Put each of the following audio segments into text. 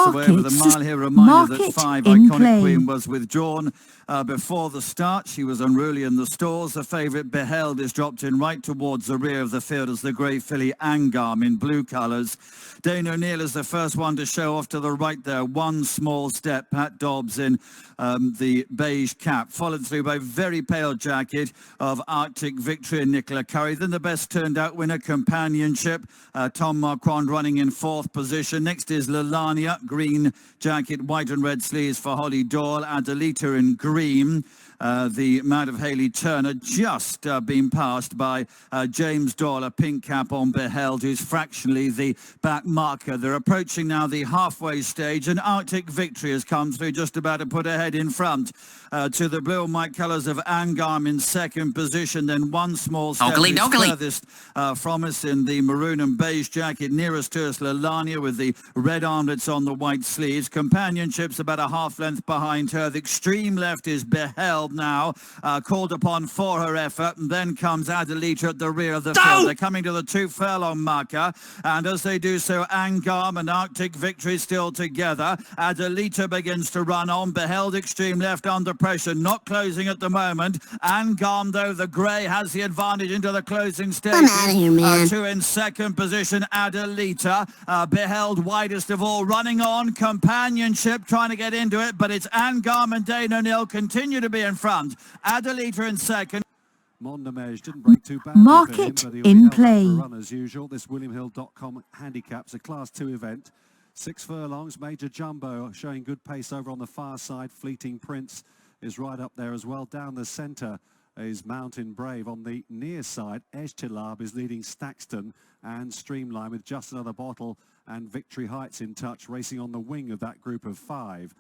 Away with a mile here, a reminder that 5 Iconic Queen was withdrawn before the start. She was unruly in the stalls. The favourite Beheld is dropped in right towards the rear of the field as the grey filly Angam in blue colours. Dane O'Neill is the first one to show off to the right there. One small step. Pat Dobbs in the beige cap, followed through by very pale jacket of Arctic Victory and Nicola Curry. Then the best turned out winner, Companionship. Tom Marquand running in 4th position. Next is Lalania, green jacket, white and red sleeves for Holly Doyle. Adelita in green. The Mad of Hayley Turner just been passed by James Doyle, a pink cap on Beheld, who's fractionally the back marker. They're approaching now the halfway stage, and Arctic Victory has come through, just about to put ahead in front to the blue and white colours of Angam in 2nd position. Then one small step is furthest from us in the maroon and beige jacket. Nearest to us, Lalania with the red armlets on the white sleeves. Companionship's about a half length behind her. The extreme left is Beheld now, called upon for her effort, and then comes Adelita at the rear of the field. They're coming to the 2 furlong marker, and as they do so, Angam and Arctic Victory still together. Adelita begins to run on. Beheld extreme left under pressure, not closing at the moment. Angam, though, the grey, has the advantage into the closing stage. I'm out of here, man. 2 in 2nd position, Adelita. Beheld widest of all, running on. Companionship trying to get into it, but it's Angam and Dane O'Neill continue to be in front. Adelita in 2nd. Mondamege didn't break too badly Market for him, but he'll in be held up play. for a run as usual. This WilliamHill.com handicaps a Class 2 event. 6 furlongs, Major Jumbo showing good pace over on the far side. Fleeting Prince is right up there as well. Down the centre is Mountain Brave. On the near side, Ejtilab is leading Staxton and Streamline with Just Another Bottle and Victory Heights in touch, racing on the wing of that group of 5.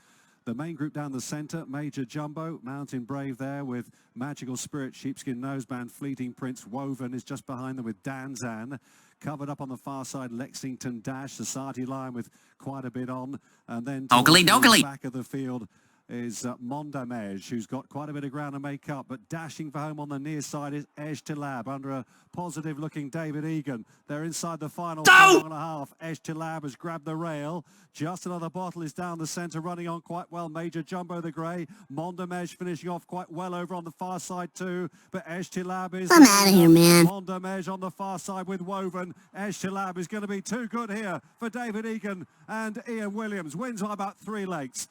The main group down the centre, Major Jumbo, Mountain Brave there with Magical Spirit, Sheepskin Noseband, Fleeting Prince, Woven is just behind them with Danzan. Covered up on the far side, Lexington Dash, Society Lion with quite a bit on. And then towards the back of the field is Mondamege, who's got quite a bit of ground to make up, but dashing for home on the near side is Ejtilab under a positive looking David Egan. They're inside the final 1.5. Ejtilab has grabbed the rail. Just Another Bottle is down the centre, running on quite well. Major Jumbo the grey. Mondamege finishing off quite well over on the far side too, but Ejtilab is... I'm out of here, man. Mondamege on the far side with Woven. Ejtilab is going to be too good here for David Egan, and Ian Williams wins by about 3 lengths.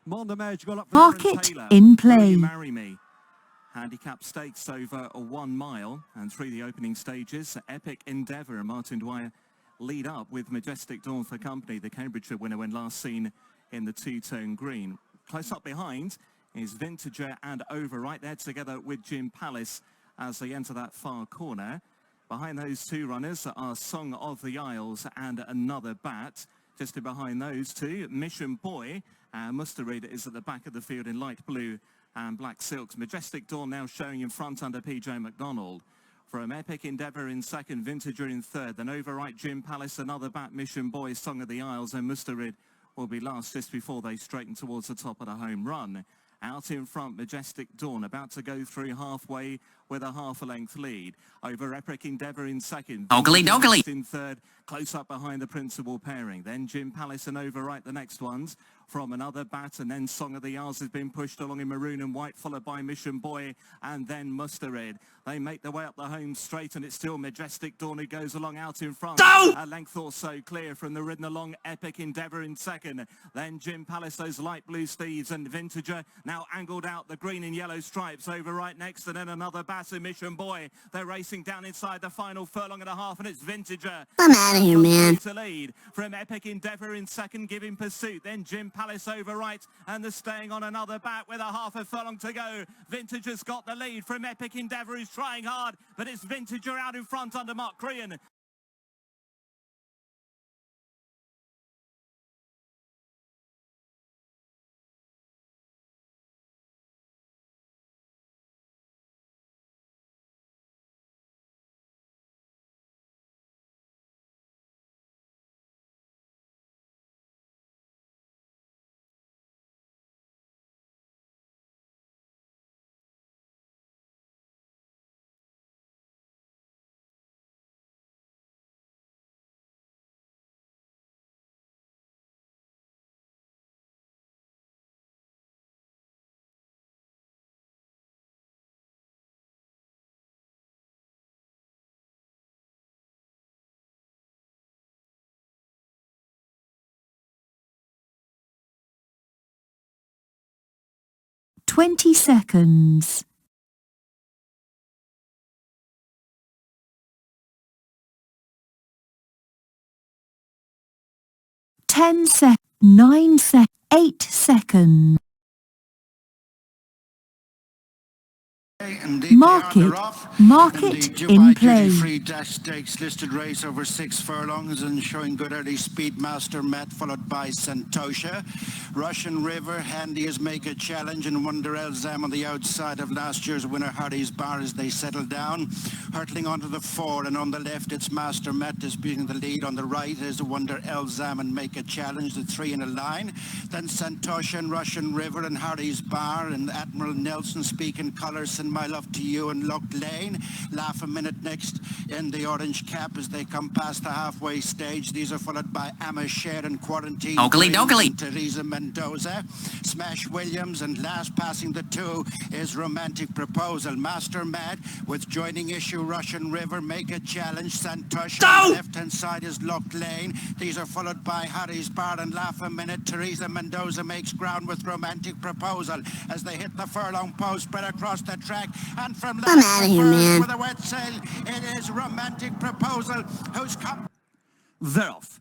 Mondamege got up for Market Taylor. in play. Marry Me. Handicap stakes over a 1 mile and through the opening stages. Epic Endeavour and Martin Dwyer lead up with Majestic Dawn for company, the Cambridgeshire winner when last seen in the 2-tone green. Close up behind is Vintager and Over right there together with Jim Palace as they enter that far corner. Behind those 2 runners are Song of the Isles and Another Bat. Just behind those 2, Mission Boy. Musterid is at the back of the field in light blue and black silks. Majestic Dawn now showing in front under PJ McDonald. From Epic Endeavour in 2nd, Vintager in 3rd. Then over right, Jim Palace, Another Bat, Mission Boy, Song of the Isles, and Musterid will be last just before they straighten towards the top of the home run. Out in front, Majestic Dawn, about to go through halfway with a half-a-length lead. Over Epic Endeavour in 2nd. Ogly. In 3rd, close up behind the principal pairing. Then Jim Palace and Over right, the next ones. From Another Bat, and then Song of the Isles has been pushed along in maroon and white, followed by Mission Boy and then Musterid. They make their way up the home straight, and it's still Majestic Dawn who goes along out in front. A length or so clear from the ridden along Epic Endeavour in 2nd. Then Jim Palace, those light blue steeds, and Vintager now angled out the green and yellow stripes over right next, and then Another Bat and Mission Boy. They're racing down inside the final 1.5 furlongs, and it's Vintager. I'm out of here, man. To lead from Epic Endeavour in 2nd, giving pursuit. Then Jim Palace over right, and they're staying on Another Bat with a 1/2 furlong to go. Vintager's got the lead from Epic Endeavour, who's trying hard, but it's Vintager out in front under Mark Crean. 20 seconds. 10 sec, 9 sec, 8 seconds. Indeed, Market in play. Duty-free dash stakes listed race over 6 furlongs and showing good early speed. Master Met followed by Santosha. Russian River, handy as make a challenge, and Wonder Elzam on the outside of last year's winner Hardy's Bar as they settle down. Hurtling onto the 4, and on the left it's Master Met disputing the lead. On the right is Wonder Elzam and Make a Challenge, the 3 in a line. Then Santosha and Russian River and Hardy's Bar and Admiral Nelson speaking colours and My Love to You and Lock Lane. Laugh a Minute next in the orange cap as they come past the halfway stage. These are followed by Amasher and Quarantine. Oakley. Teresa Mendoza, Smash Williams, and last passing the 2 is Romantic Proposal. Master Mad with joining issue Russian River, Make a Challenge, Santosha. On the left-hand side is Lock Lane. These are followed by Harry's Bar and Laugh a Minute. Teresa Mendoza makes ground with Romantic Proposal as they hit the furlong post, spread across the track, and from I'm last outta to here, first man. with a wet sail, it is Romantic Proposal who's come. They're off.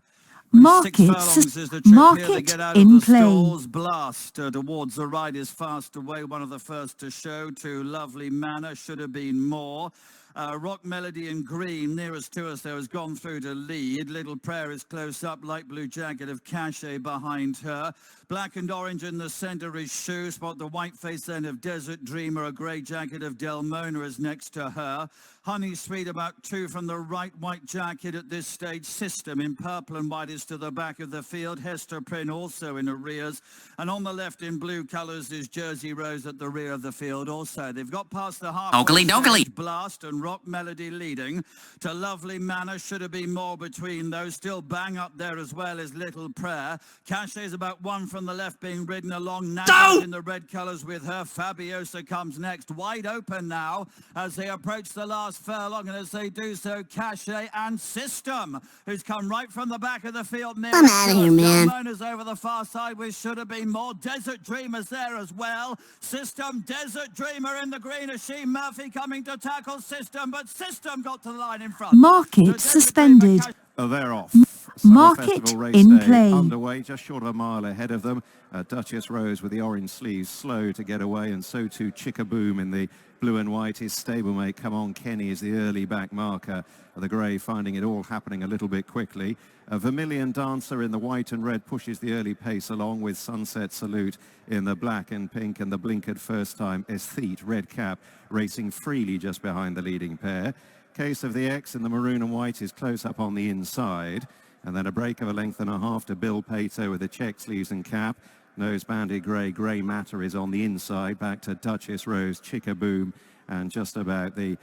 Market 6 furlongs is the trip here. They get out in of the play. stalls. Blast towards the right is fast away. One of the first to show. To Lovely Manor. Should have been more. Rock Melody in green, nearest to us there, has gone through to lead. Little Prayer is close up. Light blue jacket of Cachet behind her. Black and orange in the centre is Shoe. Spot the white face then of Desert Dreamer. A grey jacket of Delmona is next to her. Honey Sweet about 2 from the right. White jacket at this stage. System in purple and white is to the back of the field. Hester Prynne also in arrears. And on the left in blue colours is Jersey Rose at the rear of the field also. They've got past the halfway stage. Blast and Rock Melody leading. To Lovely Manor, should have been more between those. Still bang up there as well as Little Prayer. Cachet's about 1 from the left being ridden along. Nazareth in the red colours with her. Fabiosa comes next. Wide open now as they approach the last furlong, and as they do so, Cachet and System, who's come right from the back of the field. I'm outta here, man. Delmona's over the far side with Should Have Been More. Desert Dreamer's there as well. System, Desert Dreamer in the green. Asheen Murphy coming to tackle System, but System got to the line in front. Market suspended. They're off. Market Festival race in day play. underway, just short of a mile ahead of them. Duchess Rose with the orange sleeves, slow to get away, and so too Chickaboom in the blue and white. His stablemate, Come On Kenny, is the early back marker. The grey finding it all happening a little bit quickly. A Vermilion Dancer in the white and red pushes the early pace along with Sunset Salute in the black and pink, and the blinkered first time Aesthete, red cap, racing freely just behind the leading pair. Case of the X in the maroon and white is close up on the inside. And then a break of a length and a half to Bill Pato with the check sleeves and cap. Nose banded grey matter is on the inside. Back to Duchess Rose, Chickaboom, and just about the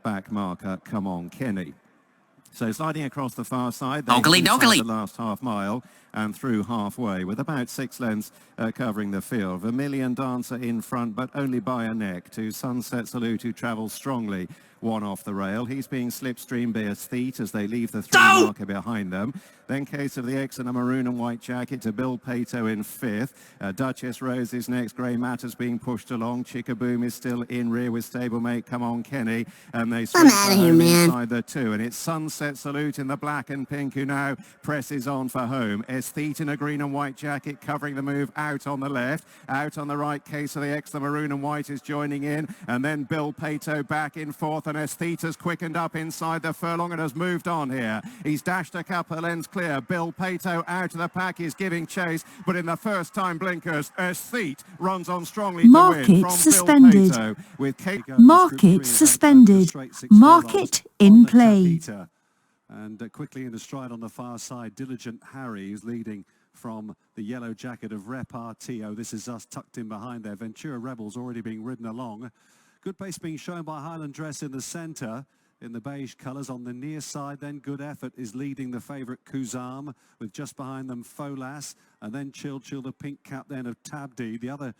back marker, Come On Kenny. So sliding across the far side, they inside the last half mile and through halfway with about 6 lengths covering the field. Vermilion Dancer in front, but only by a neck to Sunset Salute, who travels strongly. 1 off the rail. He's being slipstreamed by Aesthete as they leave the 3 marker behind them. Then Case of the X in a maroon and white jacket to Bill Pato in 5th. Duchess Rose is next. Grey Matters being pushed along. Chickaboom is still in rear with stablemate Come On Kenny. And they swing home inside the 2. And it's Sunset Salute in the black and pink who now presses on for home. Aesthete in a green and white jacket covering the move out on the left. Out on the right, Case of the X, the maroon and white is joining in. And then Bill Pato back in 4th. And Aesthete has quickened up inside the furlong and has moved on here. He's dashed a couple of lengths clear. Bill Pato out of the pack is giving chase, but in the first time blinkers, Aesthete runs on strongly to win from suspended. Bill Pato. With Market suspended. Market in play. And quickly into stride on the far side, Diligent Harry is leading from the yellow jacket of Repartio. This is us tucked in behind there. Ventura Rebels already being ridden along. Good pace being shown by Highland Dress in the centre in the beige colours. On the near side then, Good Effort is leading the favourite Kuzam, with just behind them Folas, and then Chill the pink cap then of Tabdi. The other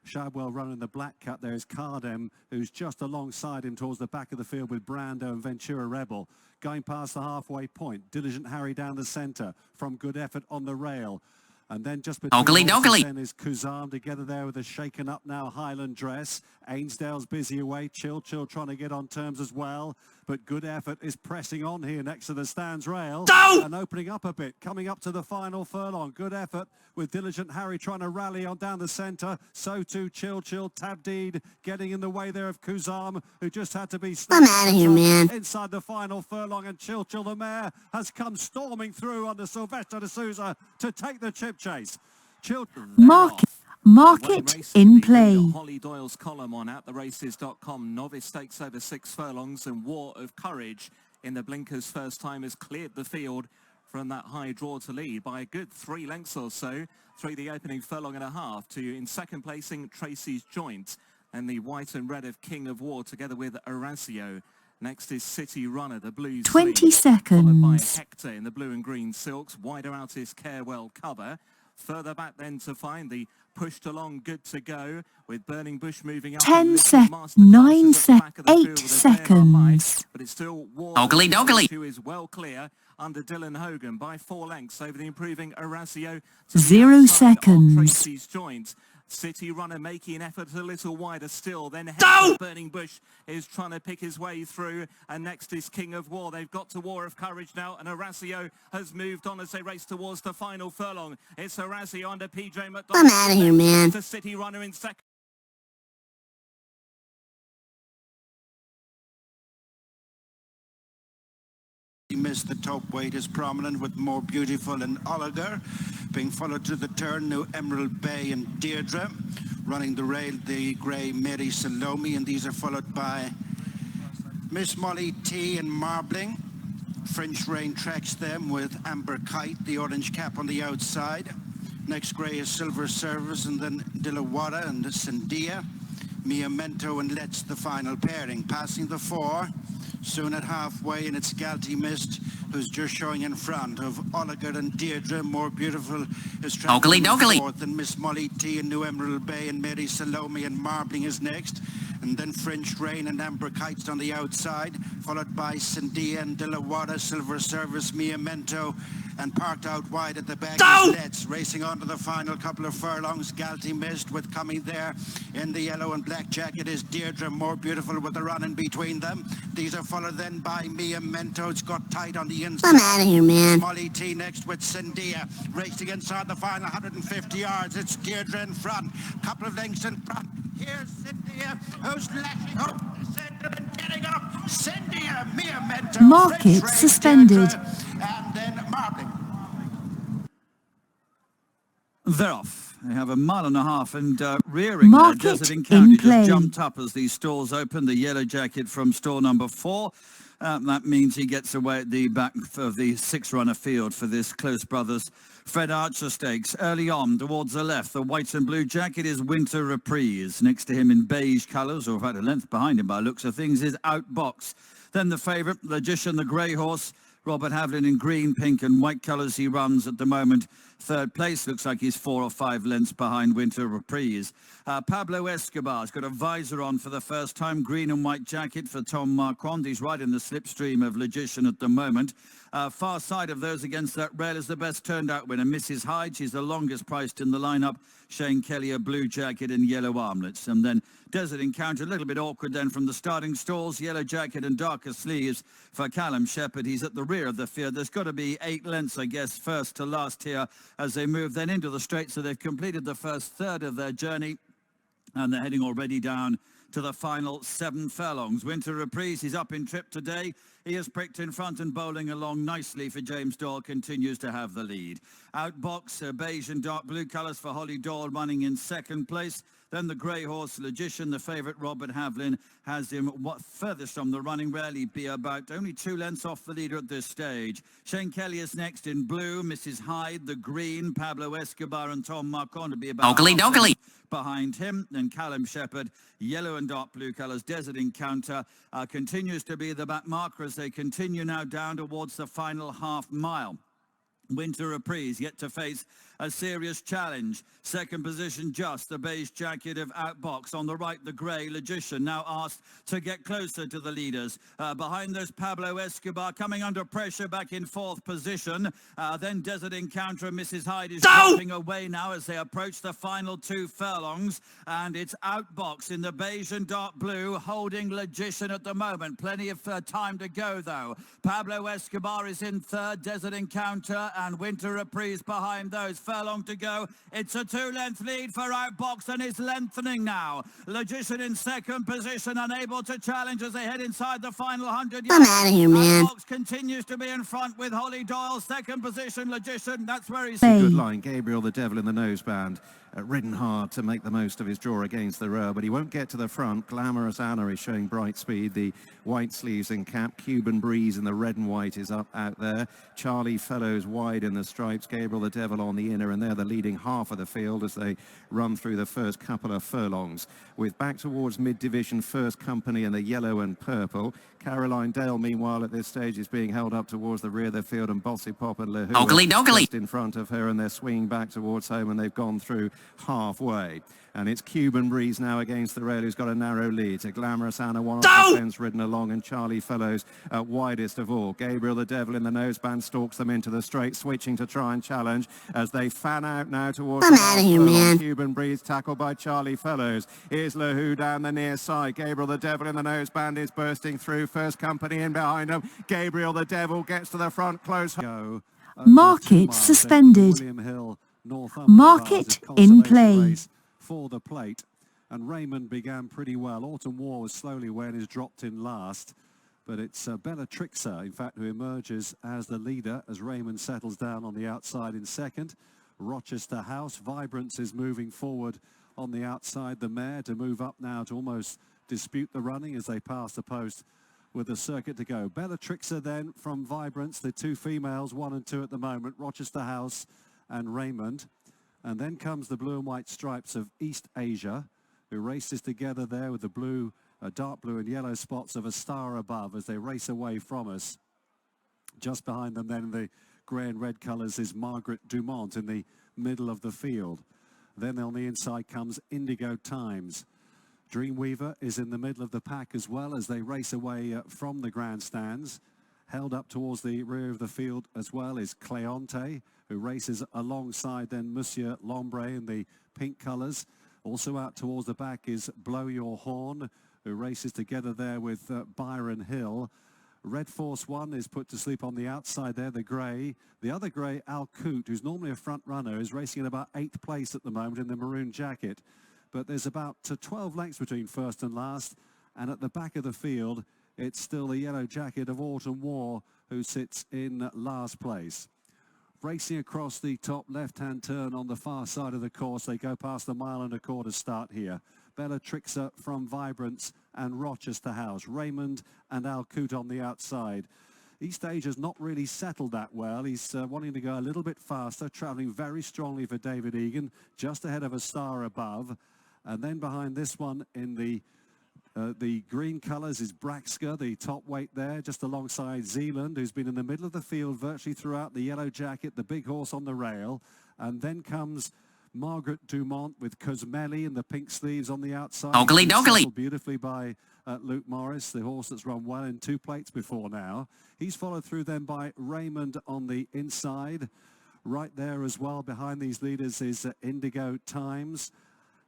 Shadwell runner in the black cap there is Cardem, who's just alongside him towards the back of the field with Brando and Ventura Rebel. Going past the halfway point, Diligent Harry down the centre from Good Effort on the rail. And then just between Oakley dokley. then is Kuzam together there with a shaken up now Highland Dress. Ainsdale's busy away. Chill trying to get on terms as well. But Good Effort is pressing on here next to the stands rail. And opening up a bit. Coming up to the final furlong. Good Effort with Diligent Harry trying to rally on down the centre. So too Chill. Tabdeed getting in the way there of Kuzam, who just had to be I'm out of here, man. inside the final furlong. And Chill, the mare, has come storming through under Sylvester de Souza to take the chip chase. Market in play. Holly Doyle's column on at theraces.com. Novice Stakes over 6 furlongs and War of Courage in the blinkers first time has cleared the field from that high draw to lead by a good 3 lengths or so through the opening furlong and a half to in second placing Tracy's Joint and the white and red of King of War together with Orazio. Next is City Runner, the blue 20 sleeve, followed by seconds. Hector in the blue and green silks. Wider out is Carewell Cover. Further back then to find the pushed along Good to Go with Burning Bush moving up. 10 seconds, 9 seconds, 8 seconds. But it's still War Oakley dokley. who is well clear under Dylan Hogan by 4 lengths over the improving Orazio. 0 seconds. Tracy's Joint. City Runner making an effort a little wider still. Then Hector Burning Bush is trying to pick his way through. And next is King of War. They've got to War of Courage now. And Orazio has moved on as they race towards the final furlong. It's Orazio under PJ McDonald. I'm out of here, man. The City Runner in second. He missed the top weight is prominent with More Beautiful and Oliver being followed to the turn. New Emerald Bay and Deirdre running the rail, the grey Mary Salome, and these are followed by Miss Molly T and Marbling. French Rain tracks them with Amber Kite, the orange cap on the outside. Next grey is Silver Service, and then Dilawada and Sandia. Mia Mento and Let's the final pairing. Passing the 4. Soon at halfway, and it's Galty Mist, who's just showing in front of Oliver and Deirdre. More Beautiful is Oakley dokley. fourth, and Miss Molly T and New Emerald Bay and Mary Salome and Marbling is next. And then French Rain and Amber Kites on the outside, followed by Sandia and Dilawada, Silver Service, Mia Mento, and parked out wide at the back is Let's. Racing on to the final couple of furlongs, Galty Mist with coming there in the yellow and black jacket is Deirdre. More Beautiful with the run in between them. These are followed then by Mia Mento. It's got tight on the inside. I'm out of here, man. Molly T next with Sandia. Racing inside the final 150 yards. It's Deirdre in front. Couple of lengths in front. Here's Sandia, who's lashing up the centre and getting up. Sandia, Mia Mento. Market French Rain, suspended. Deirdre, and then Marbling. They're off. They have a mile and a half and rearing Market Desert in Encounter play. just jumped up as these stalls open. The yellow jacket from store number 4. That means he gets away at the back of the 6-runner field for this Close Brothers Fred Archer Stakes. Early on, towards the left, the white and blue jacket is Winter Reprise. Next to him in beige colours, or about a length behind him by looks of things, is Outbox. Then the favourite, Logician, the grey horse, Robert Havlin in green, pink and white colours. He runs at the moment 3rd place. Looks like he's 4 or 5 lengths behind Winter Reprise. Pablo Escobar's got a visor on for the first time. Green and white jacket for Tom Marquand. He's right in the slipstream of Logician at the moment. Far side of those against that rail is the best turned out winner, Mrs. Hyde. She's the longest priced in the lineup. Shane Kelly, a blue jacket and yellow armlets. And then Desert Encounter, a little bit awkward then from the starting stalls. Yellow jacket and darker sleeves for Callum Shepherd. He's at the rear of the field. There's got to be 8 lengths, I guess, first to last here as they move then into the straight. So they've completed the first third of their journey and they're heading already down to the final 7 furlongs. Winter Reprise, he's up in trip today. He is pricked in front and bowling along nicely for James Doyle, continues to have the lead. Outbox, beige and dark blue colours for Holly Doyle running in 2nd place. Then the grey horse, Logician, the favourite Robert Havlin, has him furthest from the running, rarely be about only 2 lengths off the leader at this stage. Shane Kelly is next in blue, Mrs. Hyde, the green, Pablo Escobar and Tom Marquand to be about Oakley dokley. behind him. Then Callum Shepherd, yellow and dark blue colours. Desert Encounter continues to be the back marker as they continue now down towards the final half mile. Winter Reprise yet to face a serious challenge. Second position just the beige jacket of Outbox. On the right, the grey Logician, now asked to get closer to the leaders. Behind those, Pablo Escobar coming under pressure back in fourth position. Then Desert Encounter and Mrs. Hyde is dropping away now as they approach the final 2 furlongs. And it's Outbox in the beige and dark blue holding Logician at the moment. Plenty of time to go though. Pablo Escobar is in third, Desert Encounter and Winter Reprise behind those. Furlong to go. It's a 2-length lead for Outbox and is lengthening now. Logician in second position, unable to challenge as they head inside the final 100 yards. I'm out of here, man. Outbox continues to be in front with Holly Doyle. Second position, Logician. That's where he's... Good line. Gabriel the Devil in the noseband. Ridden hard to make the most of his draw against the row, but he won't get to the front. Glamorous Anna is showing bright speed. The white sleeves and cap. Cuban Breeze in the red and white is up out there. Charlie Fellows wide in the stripes. Gabriel the Devil on the inner, and they're the leading half of the field as they run through the first couple of furlongs. With back towards mid-division First Company in the yellow and purple. Caroline Dale, meanwhile, at this stage is being held up towards the rear of the field, and Bossy Pop and Lahoo just in front of her, and they're swinging back towards home, and they've gone through halfway. And it's Cuban Breeze now against the rail, who's got a narrow lead. To Glamorous Anna, one of the fence ridden along, and Charlie Fellows widest of all. Gabriel the Devil in the noseband stalks them into the straight, switching to try and challenge as they fan out now towards I'm out of here, man. Cuban Breeze tackled by Charlie Fellows. Here's Lahoo down the near side. Gabriel the Devil in the noseband is bursting through. First Company in behind him. Gabriel the Devil gets to the front, close. Market suspended. William Hill, Market in play. For the plate, and Raymond began pretty well. Autumn War was slowly where it is dropped in last, but it's Bellatrixia, in fact, who emerges as the leader as Raymond settles down on the outside in second. Rochester House, Vibrance is moving forward on the outside, the mare to move up now to almost dispute the running as they pass the post with the circuit to go. Bellatrixia then from Vibrance, the 2 females, 1 and 2 at the moment, Rochester House and Raymond. And then comes the blue and white stripes of East Asia, who races together there with the blue, dark blue and yellow spots of A Star Above as they race away from us. Just behind them then in the grey and red colours is Margaret Dumont in the middle of the field. Then on the inside comes Indigo Times. Dreamweaver is in the middle of the pack as well as they race away from the grandstands. Held up towards the rear of the field as well is Cleonte, who races alongside then Monsieur Lombre in the pink colours. Also out towards the back is Blow Your Horn, who races together there with Byron Hill. Red Force One is put to sleep on the outside there, the grey. The other grey, Al Coot, who's normally a front runner, is racing in about 8th place at the moment in the maroon jacket. But there's about 12 lengths between first and last, and at the back of the field, it's still the yellow jacket of Autumn War who sits in last place. Racing across the top left-hand turn on the far side of the course, they go past the 1.25 mile start here. Bellatrixia from Vibrance and Rochester House. Raymond and Al Coot on the outside. East Asia's not really settled that well. He's wanting to go a little bit faster, travelling very strongly for David Egan, just ahead of A Star Above. And then behind this one in the green colours is Braxka, the top weight there, just alongside Zealand, who's been in the middle of the field virtually throughout, the yellow jacket, the big horse on the rail. And then comes Margaret Dumont with Cosmelli in the pink sleeves on the outside. Beautifully by Luke Morris, the horse that's run well in 2 plates before now. He's followed through then by Raymond on the inside. Right there as well behind these leaders is Indigo Times.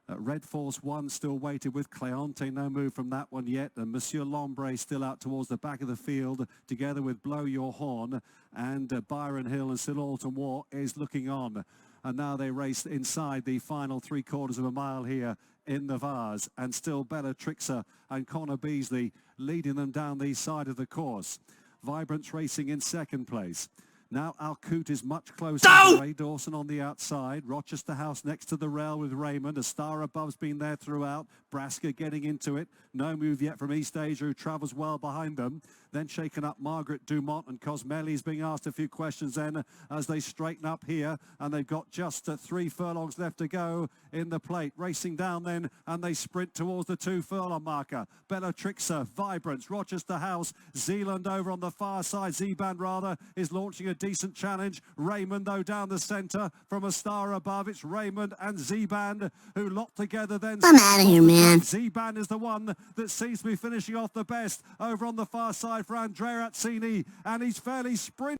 Red Force One still waited with Cleonte, no move from that one yet. And Monsieur Lombre still out towards the back of the field, together with Blow Your Horn. And Byron Hill and Still Autumn War is looking on. And now they race inside the final 3/4 of a mile here in the Vase. And still Bellatrixia and Connor Beasley leading them down the side of the course. Vibrance racing in second place. Now Al Coot is much closer to Ray Dawson on the outside. Rochester House next to the rail with Raymond. A Star Above's been there throughout. Braska getting into it. No move yet from East Asia, who travels well behind them. then shaken up Margaret Dumont, and Cosmelli's being asked a few questions then as they straighten up here, and they've got just 3 furlongs left to go in the plate. Racing down then, and they sprint towards the 2 furlong marker. Bellatrixer, Vibrance, Rochester House, Zealand over on the far side, Z-Band rather, is launching a decent challenge. Raymond though down the centre from a star above. It's Raymond and Z-Band who lock together then. I'm out of here, man. Z-Band is the one that seems to be finishing off the best over on the far side for Andrea Azzini, and he's fairly sprint.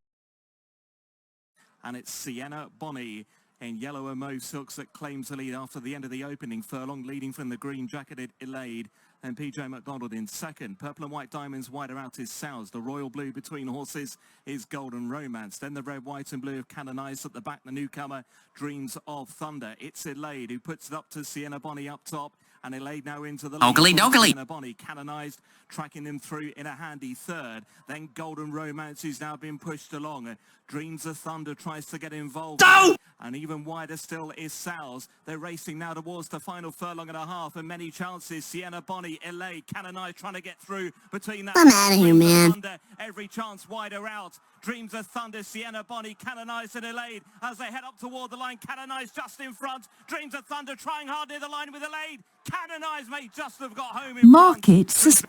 And it's Sienna Bonnie in yellow and mauve silks that claims the lead after the end of the opening furlong, leading from the green jacketed Elaide and PJ McDonald in second. Purple and white diamonds wider out is Sows. The royal blue between horses is Golden Romance. Then the red, white and blue of Canonized at the back. The newcomer, Dreams of Thunder. It's Elaide who puts it up to Sienna Bonnie up top. And Elaide now into the lead. Oakley. Sienna Bonnie, Canonized, tracking them through in a handy third. Then Golden Romance, who's now been pushed along. Dreams of Thunder tries to get involved. No! And even wider still is Sows. They're racing now towards the final furlong and a half, and many chances. Sienna Bonnie, Elaide, Canonized trying to get through between that. I'm out of here, man. Thunder, every chance wider out. Dreams of Thunder, Sienna Bonnie, Canonized and Elaide as they head up toward the line. Canonized just in front. Dreams of Thunder trying hard near the line with Elaide. Canonized may just have got home in Market front.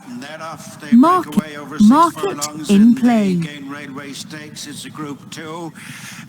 And thereof they break away over 6 furlongs in in play. the Gain Railway Stakes. It's a Group 2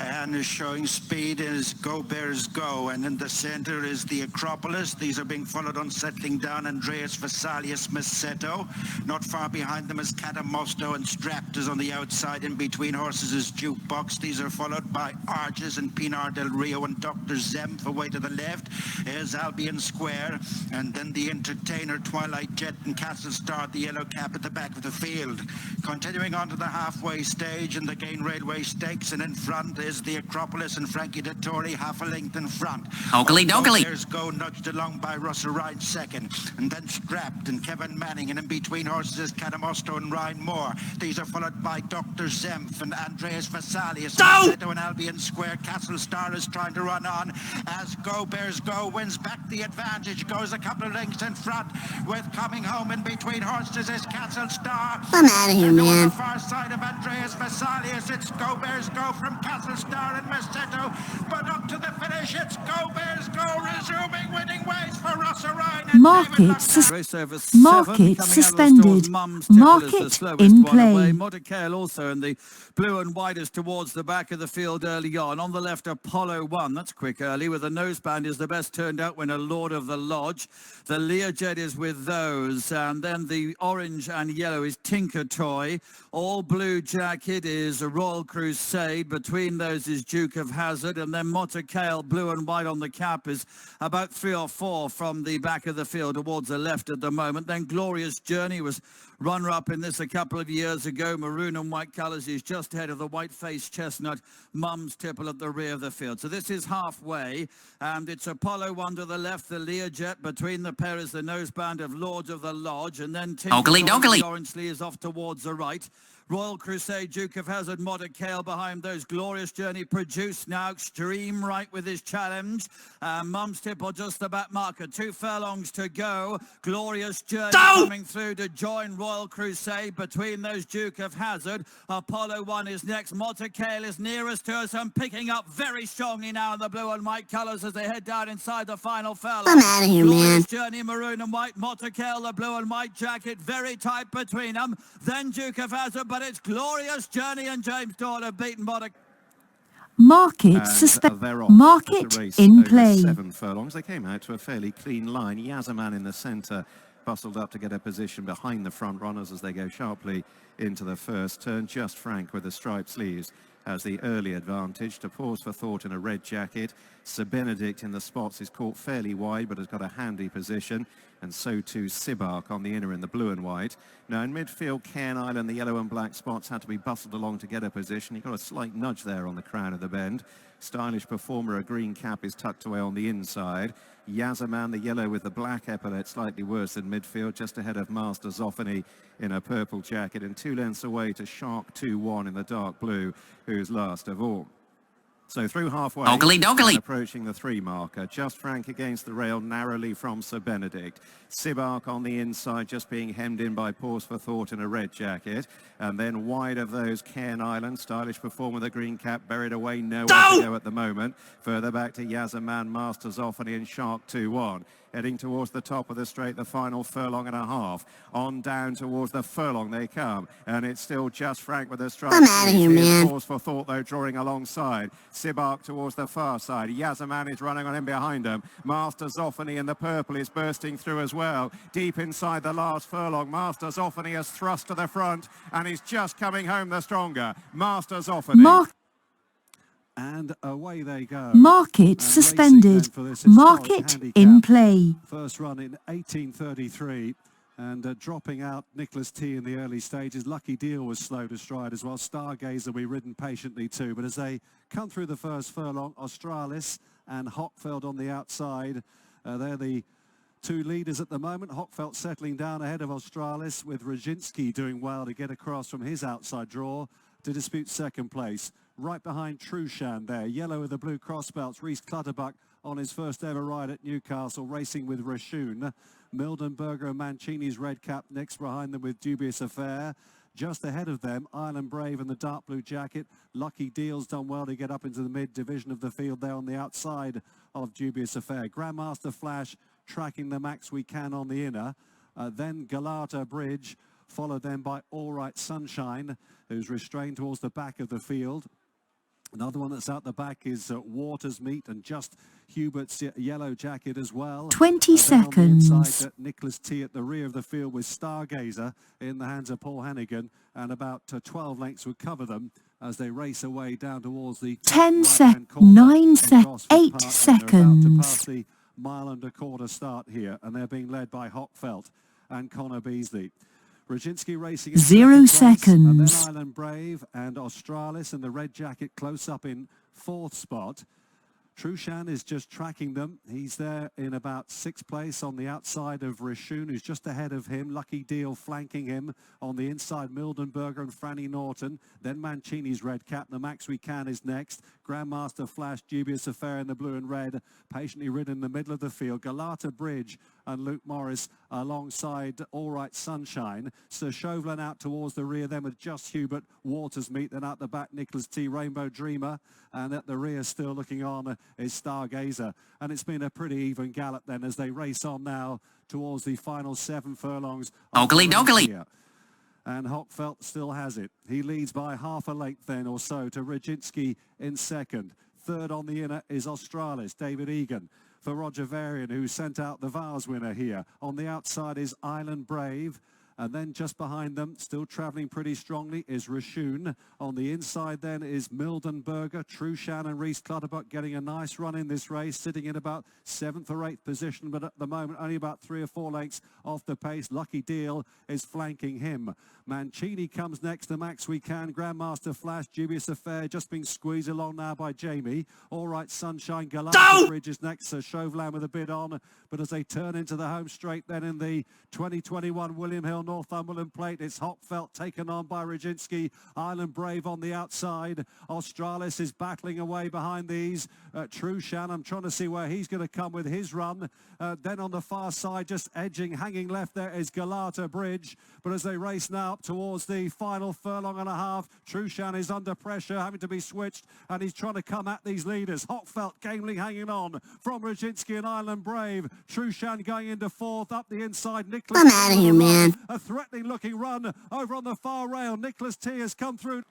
and showing speed is Go Bears Go, and in the centre is the Acropolis. These are being followed on settling down Andreas Vesalius Massetto. Not far behind them is Catamosto, and Strapped is on the outside. In between horses is Jukebox. These are followed by Arches and Pinar del Rio and Dr. Zemph. Away to the left is Albion Square, and then the Entertainer, Twilight Jet and Castle Star, the yellow cap at the back of the field. Continuing on to the halfway stage in the Gain Railway Stakes, and in front is the Acropolis and Frankie Dettori half a length in front. Oakley. There's Go nudged along by Russell Ryan second, and then Strapped and Kevin Manning, and in between horses is Catamosto and Ryan Moore. These are followed by Dr. Zemph and Andreas Vesalius. Massetto and Albion Square. Castle Star is trying to run on as Go Bears Go wins back the advantage, goes a couple of lengths in front, with coming home in between horses is Castle Star. I'm out of here, On man. the far side of Andreas Vesalius, it's Go Bears Go from Castle Star and Massetto, but up to the finish, it's Go Bears Go, resuming winning ways for Russell Ryan and Market Race over 7, Market coming out of the suspended. stores. Mum's Tipple is the Market slowest in one away. play. Modicale also in the blue and whitest towards the back of the field early on. On the left, Apollo 1. That's quick early, with a noseband is the best turned out winner, Lord of the Lodge. The Learjet is with those, and then the orange and yellow is Tinker Toy. All blue jacket is a Royal Crusade. Between those is Duke of Hazard, and then Modicale, blue and white on the cap, is about 3 or 4 from the back of the field towards the left at the moment. Then Glorious Journey was runner-up in this a couple of years ago. Maroon and white colours is just ahead of the white-faced chestnut Mum's Tipple at the rear of the field. So this is halfway, and it's Apollo 1 to the left, the Learjet. Between the pair is the noseband of Lords of the Lodge, and then Oakley. the orange is off towards the right. Royal Crusade, Duke of Hazard, Modicale behind those. Glorious Journey produced now extreme right with his challenge. Mum's Tipple just the back marker. 2 furlongs to go. Glorious Journey coming through to join Royal Crusade. Between those, Duke of Hazard. Apollo 1 is next. Modicale is nearest to us and picking up very strongly now in the blue and white colours as they head down inside the final furlong. I'm out of here, man. Glorious Journey, maroon and white. Modicale, the blue and white jacket, very tight between them. Then Duke of Hazard, but it's Glorious Journey and James Doyle have beaten Modicale. Market suspended. They're off. Market It's a race in over play. 7 furlongs. They came out to a fairly clean line. Yazaman in the centre bustled up to get a position behind the front runners as they go sharply into the first turn. Just Frank with the striped sleeves has the early advantage. To pause for thought in a red jacket. Sir Benedict in the spots is caught fairly wide but has got a handy position, and so too Sibark on the inner in the blue and white. Now in midfield, Cairn Island, the yellow and black spots had to be bustled along to get a position. He got a slight nudge there on the crown of the bend. Stylish Performer, a green cap, is tucked away on the inside. Yazaman, the yellow with the black epaulet, slightly worse than midfield, just ahead of Master Zoffany in a purple jacket, and 2 lengths away to Shark 2-1 in the dark blue, who's last of all. So through halfway, Ogly doggly. approaching the 3 marker. Just Frank against the rail, narrowly from Sir Benedict. Sibark on the inside, just being hemmed in by Pause for Thought in a red jacket. And then wide of those, Cairn Island, stylish performer, the green cap, buried away, nowhere to go at the moment. Further back to Yazaman, Masters Offany and Shark 2-1. Heading towards the top of the straight, the final furlong and a half. On down towards the furlong they come. And it's still Just Frank with a strike. I'm out of here, man. Pause for Thought, though, drawing alongside. Sibark towards the far side. Yazaman is running on him behind him. Masters Offany in the purple is bursting through as well. Deep inside the last furlong, Masters Offany has thrust to the front and he's just coming home the stronger. Masters Offany. And away they go. Market suspended. Market in play. First run in 1833. And dropping out Nicholas T in the early stages. Lucky Deal was slow to stride as well. Stargazer we ridden patiently too. But as they come through the first furlong, Australis and Hockfeld on the outside. They're the 2 leaders at the moment. Hockfeld settling down ahead of Australis, with Roginski doing well to get across from his outside draw to dispute second place. Right behind Trushan there. Yellow with the blue crossbelts. Reese Clutterbuck on his first ever ride at Newcastle, racing with Rashun. Mildenberger and Mancini's red cap next behind them with Dubious Affair. Just ahead of them, Island Brave in the dark blue jacket. Lucky Deal's done well to get up into the mid-division of the field there on the outside of Dubious Affair. Grandmaster Flash tracking the max we can on the inner. Then Galata Bridge, followed then by All Right Sunshine, who's restrained towards the back of the field. Another one that's out the back is Waters Meet and Just Hubert's yellow jacket as well. 20 seconds. On the inside, Nicholas T at the rear of the field with Stargazer in the hands of Paul Hannigan, and about 12 lengths would cover them as they race away down towards the 10 seconds, 9 seconds, 8 seconds. About to pass the mile and a quarter start here, and they're being led by Hockfelt and Connor Beasley. Roginski racing in 0 second place, and then seconds. Island Brave and Australis in the red jacket close up in 4th spot. Trushan is just tracking them. He's there in about 6th place on the outside of Rishun, who's just ahead of him. Lucky Deal flanking him on the inside. Mildenberger and Franny Norton. Then Mancini's red cap. The Max We Can is next. Grandmaster Flash, Dubious Affair in the blue and red, patiently ridden in the middle of the field. Galata Bridge and Luke Morris alongside All Right Sunshine. Sir Chauvelin out towards the rear then with Just Hubert. Waters Meet, then out the back Nicholas T, Rainbow Dreamer, and at the rear still looking on is Stargazer. And it's been a pretty even gallop then as they race on now towards the final 7 furlongs. Ogly doggly. And Hockfelt still has it. He leads by half a length then or so to Roginski in second. Third on the inner is Australis, David Egan. For Roger Varian, who sent out the Vars winner here. On the outside is Island Brave. And then just behind them, still travelling pretty strongly, is Rashun. On the inside then is Mildenberger, Trushan and Reese Clutterbuck getting a nice run in this race, sitting in about 7th or 8th position, but at the moment only about 3 or 4 lengths off the pace. Lucky Deal is flanking him. Mancini comes next, the Max We Can, Grandmaster Flash, Dubious Affair, just being squeezed along now by Jamie. All Right Sunshine, Galata Bridge is next, so Chauvelin with a bid on. But as they turn into the home straight then in the 2021 William Hill Northumberland Plate, it's Hockfelt taken on by Roginski. Island Brave on the outside. Australis is battling away behind these. Trushan, I'm trying to see where he's going to come with his run. Then on the far side, just edging, hanging left there is Galata Bridge. But as they race now up towards the final furlong and a half, Trushan is under pressure, having to be switched, and he's trying to come at these leaders. Hockfelt gamely hanging on from Roginski and Island Brave. Trushan going into 4th, up the inside. Nicholas I'm out of here, man. A threatening looking run over on the far rail. Nicholas T has come through.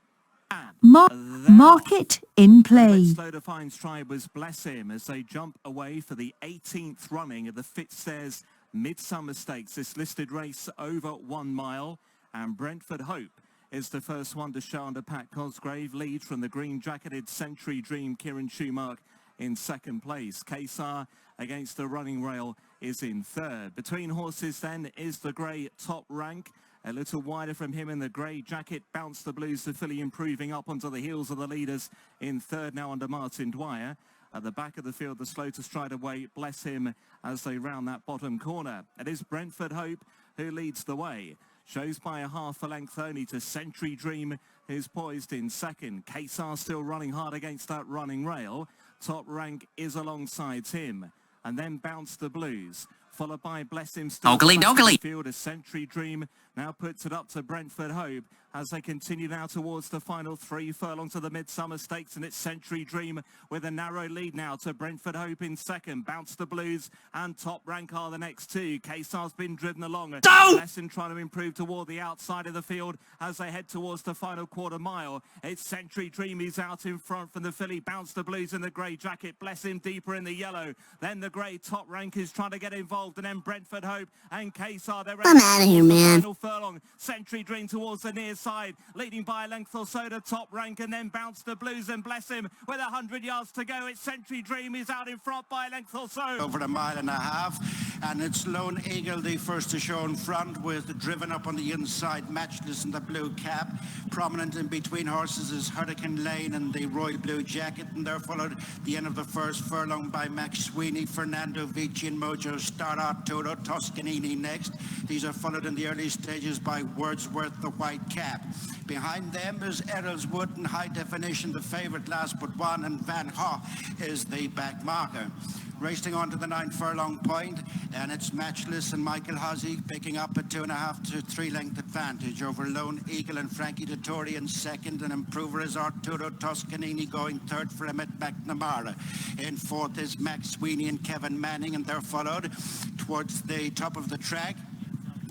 Market in play. Slow to find stride was Bless Him as they jump away for the 18th running of the Fitzstairs Midsummer Stakes. This listed race over 1 mile, and Brentford Hope is the first one to show under Pat Cosgrave. Lead from the green jacketed Century Dream, Kieran Schumacher in 2nd place. Kesar against the running rail is in 3rd. Between horses then is the grey Top Rank. A little wider from him in the grey jacket. Bounce the Blues to Philly improving up onto the heels of the leaders in 3rd now under Martin Dwyer. At the back of the field, the slow to stride away, Bless Him, as they round that bottom corner. It is Brentford Hope who leads the way. shows by a half a length only to Century Dream, who's poised in second. Cachaça still running hard against that running rail. Top Rank is alongside him. And then Bounce the Blues, followed by Bless Him still Ogly doggly. field as Century Dream now puts it up to Brentford Hope as they continue now towards the final 3 furlongs of the Midsummer Stakes, and it's Century Dream with a narrow lead now to Brentford Hope in second. Bounce the Blues and Top Rank are the next two. Cachaça's been driven along. Bless Him trying to improve toward the outside of the field as they head towards the final quarter mile. It's Century Dream, he's out in front from the filly. Bounce the Blues in the grey jacket. Bless Him deeper in the yellow. Then the grey. Top Rank is trying to get involved, and then Brentford Hope and Cachaça. They're I'm out of here, man. Final furlong. Century Dream towards the near side, leading by a length or so to Top Rank, and then Bounce the Blues and Bless Him with 100 yards to go. It's Century Dream, is out in front by a length or so. Over a mile and a half, and it's Lone Eagle, the first to show in front, with driven up on the inside, Matchless in the blue cap. Prominent in between horses is Hurricane Lane and the Royal Blue Jacket, and they're followed the end of the first furlong by Max Sweeney, Fernando Vici and Mojo Star, Arturo Toscanini next. These are followed in the early stages by Wordsworth, the white cap. Behind them is Errolswood and High Definition, the favourite last but one, and Van Hoff is the back marker. Racing on to the 9 furlong point, and it's Matchless and Michael Hosey picking up a 2.5 to 3 length advantage over Lone Eagle and Frankie Dettori in second, and improver is Arturo Toscanini going third for Emmett McNamara. In fourth is Max Sweeney and Kevin Manning, and they're followed towards the top of the track.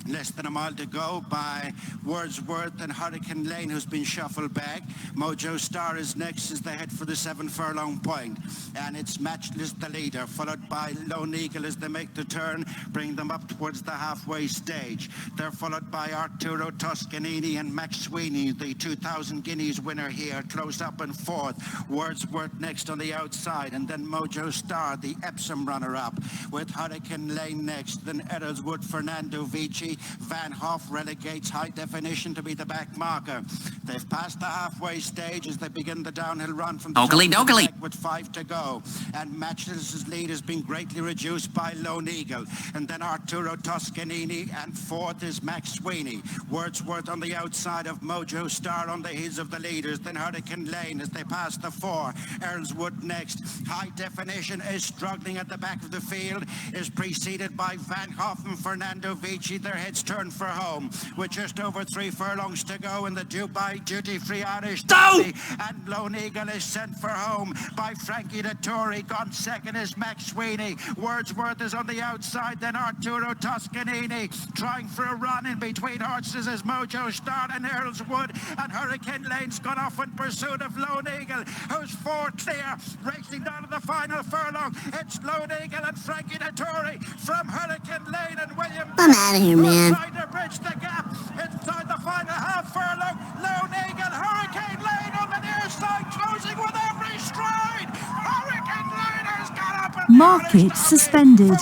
Less than a mile to go by Wordsworth and Hurricane Lane, who's been shuffled back. Mojo Star is next as they head for the 7 furlong point. And it's Matchless the leader, followed by Lone Eagle as they make the turn, bring them up towards the halfway stage. They're followed by Arturo Toscanini and Max Sweeney, the 2,000 guineas winner here, close up in fourth. Wordsworth next on the outside, and then Mojo Star, the Epsom runner-up, with Hurricane Lane next, then Errolswood, Fernando Vici. Van Hoff relegates High Definition to be the back marker. They've passed the halfway stage as they begin the downhill run from the top of the track with 5 to go. And Matchless's lead has been greatly reduced by Lone Eagle. And then Arturo Toscanini, and fourth is Max Sweeney. Wordsworth on the outside of Mojo Star on the heels of the leaders. Then Hurricane Lane as they pass the 4. Earlswood next. High Definition is struggling at the back of the field, is preceded by Van Hoff and Fernando Vici. Their heads turned for home with just over 3 furlongs to go in the Dubai duty-free Irish Derby, and Lone Eagle is sent for home by Frankie Dettori. Gone second is Max Sweeney. Wordsworth is on the outside, then Arturo Toscanini trying for a run in between horses as Mojo Star and Earlswood, and Hurricane Lane's gone off in pursuit of Lone Eagle, who's 4 clear, racing down to the final furlong. It's Lone Eagle and Frankie Dettori from Hurricane Lane and William. I'm out of here, man. Trying to bridge the gap inside the final half furlong. Lone Eagle, Hurricane Lane on the near side, closing with every stride. Hurricane Lane has got up and Market suspended.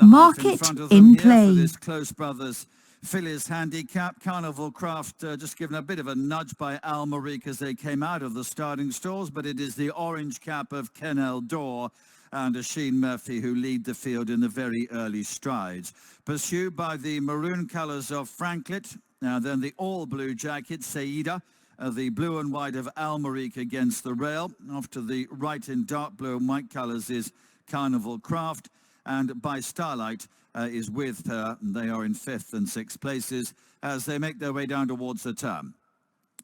Market in play. For this Close Brothers Fillies handicap. Carnival Craft just given a bit of a nudge by Almeric as they came out of the starting stalls, but it is the orange cap of Kennel Dor and Sheen Murphy who lead the field in the very early strides. Pursued by the maroon colours of Franklet, then the all-blue jacket, Saida, the blue and white of Almeric against the rail. Off to the right in dark blue and white colours is Carnival Craft, and By Starlight is with her. They are in 5th and 6th places as they make their way down towards the turn.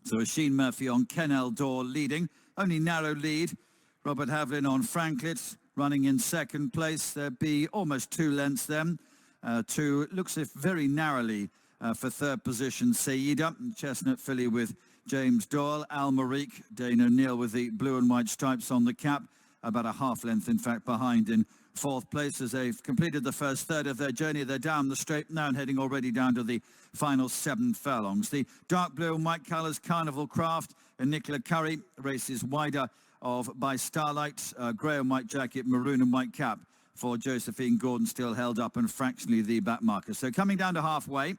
So Sheen Murphy on Kennel Dor leading, only narrow lead. Robert Havlin on Franklet running in 2nd place. There'd be almost 2 lengths then. Looks if very narrowly for 3rd position, Saida, Chestnut filly with James Doyle, Almeric, Dane O'Neill with the blue and white stripes on the cap, about a half length in fact behind in 4th place as they've completed the first third of their journey. They're down the straight now and heading already down to the final 7 furlongs. The dark blue and white colours, Carnival Craft and Nicola Curry, races wider of By Starlight, grey and white jacket, maroon and white cap for Josephine Gordon, still held up and fractionally the back marker. So coming down to halfway,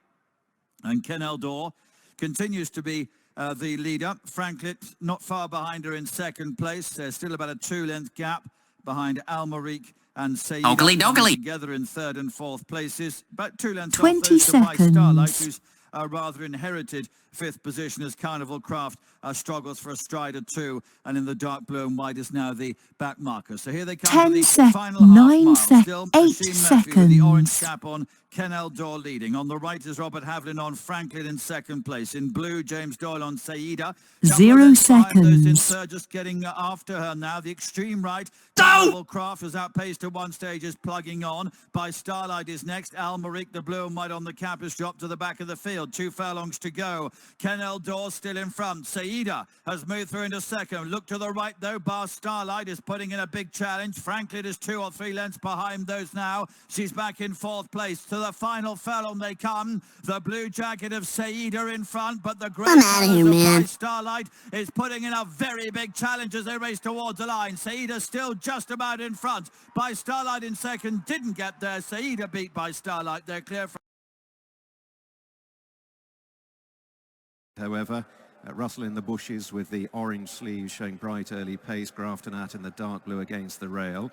and Kennel Dor continues to be the leader. Franklet not far behind her in 2nd place. There's still about a 2-length gap behind Almeric and Saida. Oakley dokley. Together in third and fourth places. About 2 lengths 20 off those to By Starlight, seconds. who's rather inherited fifth position as Carnival Craft struggles for a stride or two, and in the dark blue and white is now the back marker. So here they come 10 to the sec- final 9 half sec- mile. Still 8 Hashim Matthew with the orange seconds. cap on, Ken Eldor leading. On the right is Robert Havlin on, Franklin in second place. In blue, James Doyle on Saida. 0 Those seconds. insurgents getting after her now. The extreme right. Carnival Craft was outpaced at one stage, is plugging on. By Starlight is next. Almeric, the blue and white on the cap, has dropped to the back of the field. 2 furlongs to go. Ken Eldor still in front. Saida has moved through into second. Look to the right though. Bar Starlight is putting in a big challenge. Franklin is 2 or 3 lengths behind those now. She's back in fourth place. To the final furlong they come. The blue jacket of Saida in front, but the grey I'm outta here, colours of man. By Starlight is putting in a very big challenge as they race towards the line. Saida still just about in front. By Starlight in second, didn't get there. Saida beat By Starlight. They're clear from... However, Russell in the bushes with the orange sleeves showing bright early pace. Grafton out in the dark blue against the rail.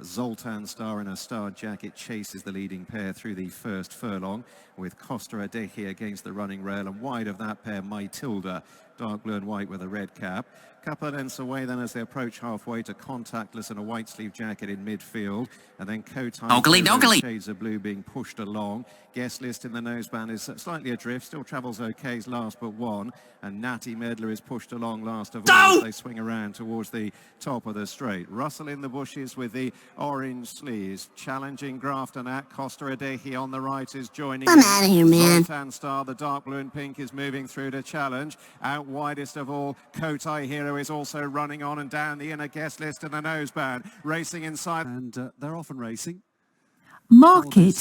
Zoltan Star in a starred jacket chases the leading pair through the first furlong, with Costa Adehi against the running rail, and wide of that pair Matilda, dark blue and white with a red cap. Couple of lengths away then as they approach halfway to Contactless in a white sleeve jacket in midfield, and then Oakley dokley. shades of blue being pushed along. Guest List in the noseband is slightly adrift, still travels okay, is last but one, and Natty Medler is pushed along last of all as they swing around towards the top of the straight. Russell in the bushes with the orange sleeves, challenging Grafton at Costa Adehi on the right is joining. I'm outta here, man. Zoltan Star, the dark blue and pink, is moving through to challenge. Out widest of all, Kotai Hero is also running on, and down the inner Guest List in the noseband, racing inside. And they're often racing. Market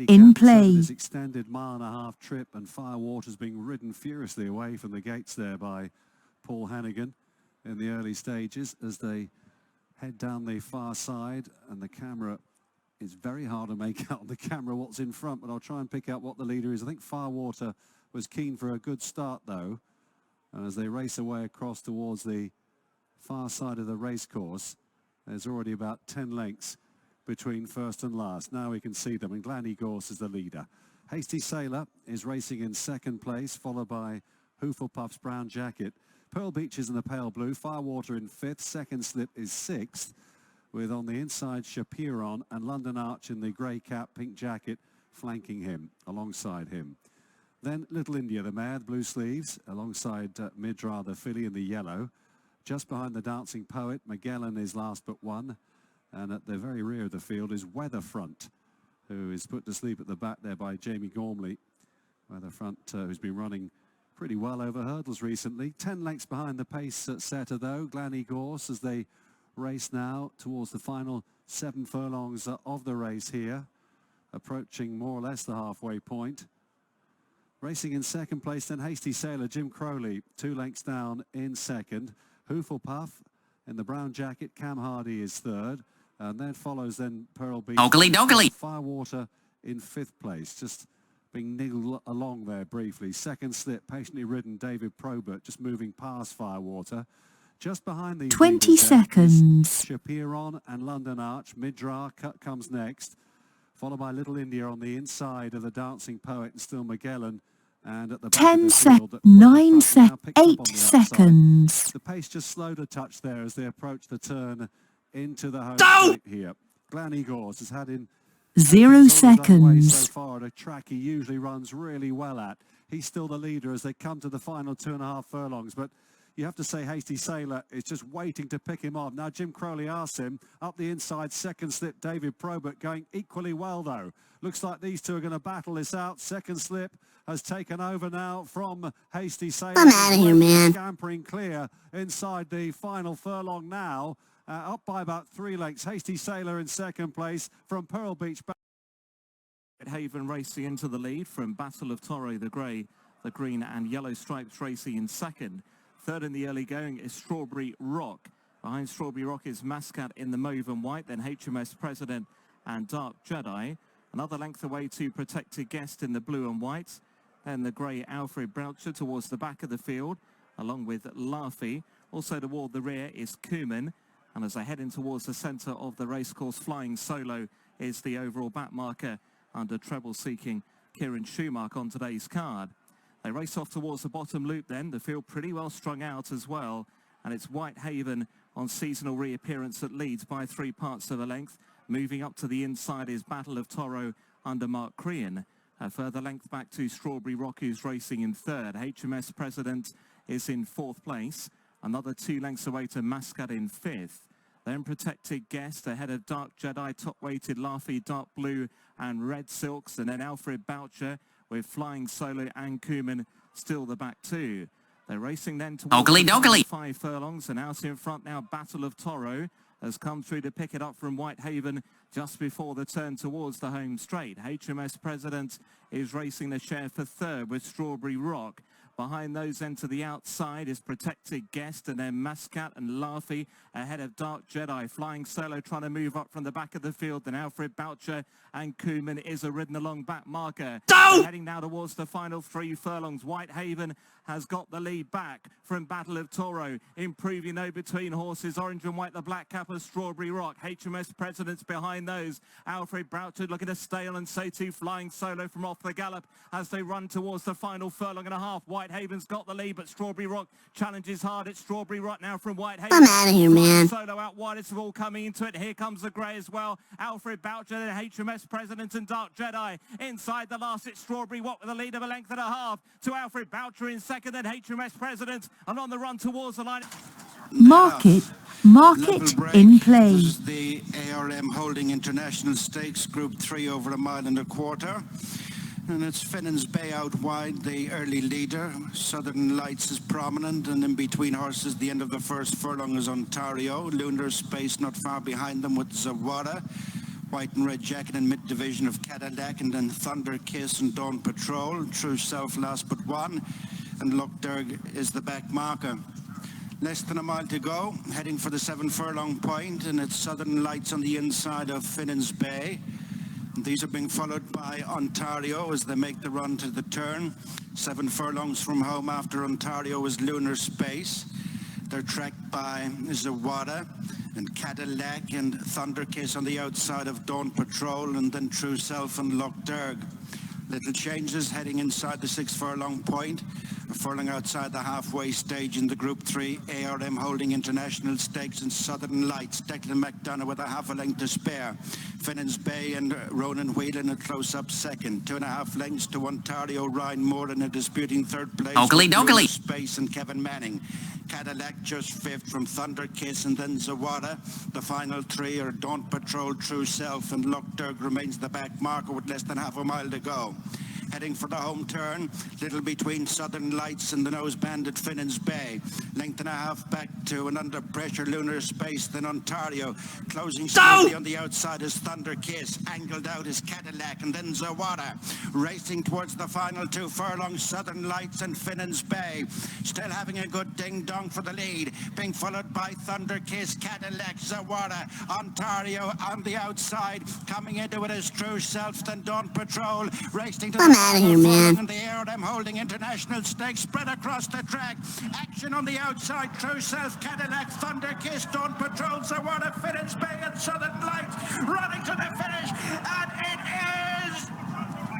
in play. This extended mile-and-a-half trip, and Firewater's being ridden furiously away from the gates there by Paul Hannigan in the early stages as they head down the far side, and the camera, it's very hard to make out on the camera what's in front, but I'll try and pick out what the leader is. I think Firewater was keen for a good start though, and as they race away across towards the far side of the racecourse, there's already about 10 lengths between first and last. Now we can see them, and Glanny Gorse is the leader. Hasty Sailor is racing in second place, followed by Hooflepuff's brown jacket. Pearl Beach is in the pale blue, Firewater in fifth, Second Slip is sixth, with on the inside Shapiron and London Arch in the grey cap, pink jacket, flanking him, alongside him. Then Little India, the mare, the blue sleeves, alongside Midra, the filly, in the yellow. Just behind the Dancing Poet, Magellan is last but one. And at the very rear of the field is Weatherfront, who is put to sleep at the back there by Jamie Gormley. Weatherfront, who's been running pretty well over hurdles recently. 10 lengths behind the pace setter, though, Glanny Gorse, as they race now towards the final 7 furlongs of the race here, approaching more or less the halfway point. Racing in second place, then Hasty Sailor, Jim Crowley, 2 lengths down in second. Hooflepuff in the brown jacket, Cam Hardy is third. And then follows then Pearl Beach. Oakley dokley. Firewater in fifth place, just being niggled along there briefly. Second Slip, patiently ridden David Probert, just moving past Firewater. Just behind the 20 seconds. Shapiron and London Arch. Midra comes next, followed by Little India on the inside of the Dancing Poet, and still Magellan. And at the back 10 of the field, 9 now picked up on 8 the outside. seconds. The pace just slowed a touch there as they approach the turn into the home straight here. Glanny Gorse has had in 0 so seconds. far at a track he usually runs really well at. He's still the leader as they come to the final 2.5 furlongs, but you have to say Hasty Sailor is just waiting to pick him off. Now Jim Crowley asks him up the inside. Second Slip, David Probert going equally well though. Looks like these two are going to battle this out. Second Slip has taken over now from Hasty Sailor. I'm outta here, man. Scampering clear inside the final furlong now. Up by about 3 lengths. Hasty Sailor in second place from Pearl Beach. Haven racing into the lead from Battle of Toro, the grey, the green and yellow stripes racing in second. Third in the early going is Strawberry Rock. Behind Strawberry Rock is Mascat in the mauve and white, then HMS President and Dark Jedi. Another length away to Protected Guest in the blue and white. Then the grey Alfred Broucher towards the back of the field, along with Laffy. Also toward the rear is Kuman. And as they're heading towards the centre of the racecourse, Flying Solo is the overall back marker under treble-seeking Kieran Schumacher on today's card. They race off towards the bottom loop then, the field pretty well strung out as well. And it's Whitehaven on seasonal reappearance that leads by 3 parts of a length. Moving up to the inside is Battle of Toro under Mark Crean. A further length back to Strawberry Rock, who's racing in third. HMS President is in 4th place. Another 2 lengths away to Mascot in 5th. Then Protected Guest ahead of Dark Jedi, top-weighted Laffy, Dark Blue and Red Silks. And then Alfred Boucher with Flying Solo and Kuman still the back 2. They're racing then towards the 5 furlongs, and out in front now Battle of Toro has come through to pick it up from Whitehaven just before the turn towards the home straight. HMS President is racing the share for third with Strawberry Rock. Behind those then to the outside is Protected Guest, and then Mascat and Laffy ahead of Dark Jedi. Flying Solo trying to move up from the back of the field. Then Alfred Boucher and Kuman is a ridden along back marker. Heading now towards the final 3 furlongs. Whitehaven has got the lead back from Battle of Toro. Improving though between horses. Orange and White, the black cap of Strawberry Rock. HMS President's behind those. Alfred Boucher looking to stale, and so too Flying Solo from off the gallop as they run towards the final furlong and a half. Whitehaven's got the lead, but Strawberry Rock challenges hard. It's Strawberry Rock now from Whitehaven. I'm out of here, man. Solo out widest of all coming into it. Here comes the grey as well. Alfred Boucher, then HMS President and Dark Jedi. Inside the last, it's Strawberry Rock with a lead of a length and a half to Alfred Boucher in second, then HMS President, and on the run towards the line. Market in play. This is the ARM Holding International Stakes, Group 3 over 1.25 miles. And it's Finnan's Bay out wide, the early leader. Southern Lights is prominent, and in between horses, the end of the first furlong is Ontario. Lunar Space not far behind them with Zawada. White and Red Jacket in mid-division of Cadillac, and then Thunder Kiss and Dawn Patrol. True Self last but one, and Lochderg is the back marker. Less than a mile to go, heading for the 7 furlong point, and it's Southern Lights on the inside of Finnan's Bay. These are being followed by Ontario as they make the run to the turn. 7 furlongs from home after Ontario is Lunar Space. They're tracked by Zawada and Cadillac and Thunder Kiss on the outside of Dawn Patrol, and then True Self and Lochderg. Little changes heading inside the 6 furlong point. A furlong outside the halfway stage in the Group 3 ARM Holding International Stakes and Southern Lights. Declan McDonough with a half a length to spare. Finnan's Bay and Ronan Whelan a close-up second. 2.5 lengths to Ontario. Ryan Moore in a disputing third place. Oakley. Space and Kevin Manning. Cadillac just 5th from Thunder Kiss, and then Zawada. The final 3 are Dawn Patrol, True Self, and Lochderg remains the back marker with less than half a mile to go. Heading for the home turn, little between Southern Lights and the nose banded Finnan's Bay. Length and a half back to an under pressure Lunar Space, then Ontario. Closing slowly on the outside is Thunder Kiss. Angled out is Cadillac, and then Zawada. Racing towards the final 2 furlongs, Southern Lights and Finnan's Bay. Still having a good ding-dong for the lead. Being followed by Thunder Kiss, Cadillac, Zawada. Ontario on the outside. Coming into it is True Self, then Dawn Patrol. Racing to the out of here, man. and the ARM Holding International Stakes spread across the track. Action on the outside. True Self, Cadillac, Thunder Kiss, Dawn Patrol, Zawada, Finnan's Bay and Southern Lights running to the finish, and it is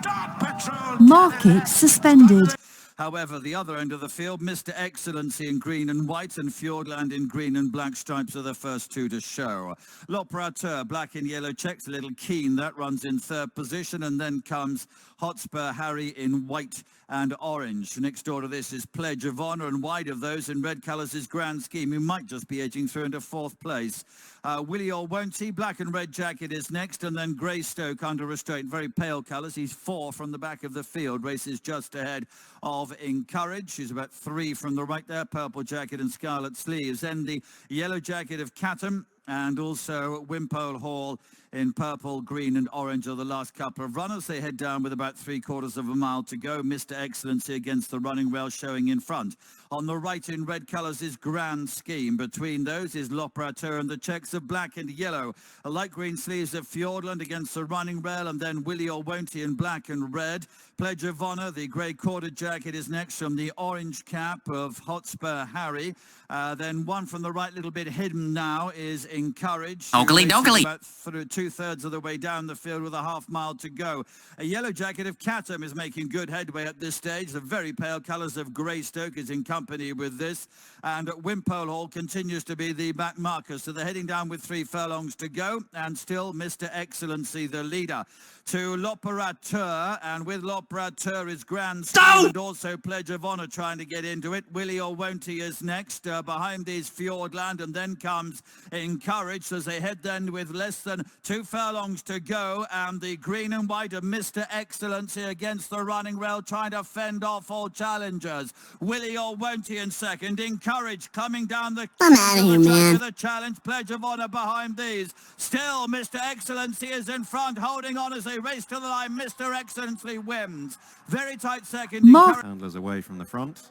Dawn Patrol. Market suspended. However, the other end of the field, Mr. Excellency in green and white and Fjordland in green and black stripes are the first 2 to show. L'Operateur, black and yellow checks, a little keen, that runs in 3rd position, and then comes Hotspur Harry in white and orange. Next door to this is Pledge of Honor, and wide of those in red colours is Grand Scheme, who might just be edging through into 4th place. Willie or Won't He, black and red jacket is next, and then Greystoke under restraint, very pale colours. He's 4 from the back of the field, races just ahead of Encourage. He's about 3 from the right there, purple jacket and scarlet sleeves. Then the yellow jacket of Chatham, and also Wimpole Hall in purple, green and orange are the last couple of runners. They head down with about 3/4 of a mile to go. Mr. Excellency against the running rail showing in front. On the right in red colours is Grand Scheme. Between those is L'Operateur and the checks of black and yellow. A light green sleeves of Fiordland against the running rail, and then Willie or Won't He in black and red. Pledge of Honour, the grey corded jacket, is next from the orange cap of Hotspur Harry. Then one from the right, little bit hidden now, is Encourage. Oakley dokley. About through 2/3 of the way down the field with a half mile to go. A yellow jacket of Chatham is making good headway at this stage. The very pale colours of Greystoke is in company with this. And Wimpole Hall continues to be the back marker. So they're heading down with 3 furlongs to go. And still Mr. Excellency, the leader. To L'Operateur, and with L'Operateur is Grand Scheme and also Pledge of Honour trying to get into it. Willie or Won't He is next. Behind is Fiordland, and then comes Encourage as they head then with less than 2 furlongs to go, and the green and white of Mr. Excellency against the running rail trying to fend off all challengers. Willie or Won't He in second. Encourage coming down the I'm out of here, man. the challenge. Pledge of Honour behind these. Still Mr. Excellency is in front, holding on as they race to the line. Mr. Excellency wins. Very tight second. Handlers away from the front.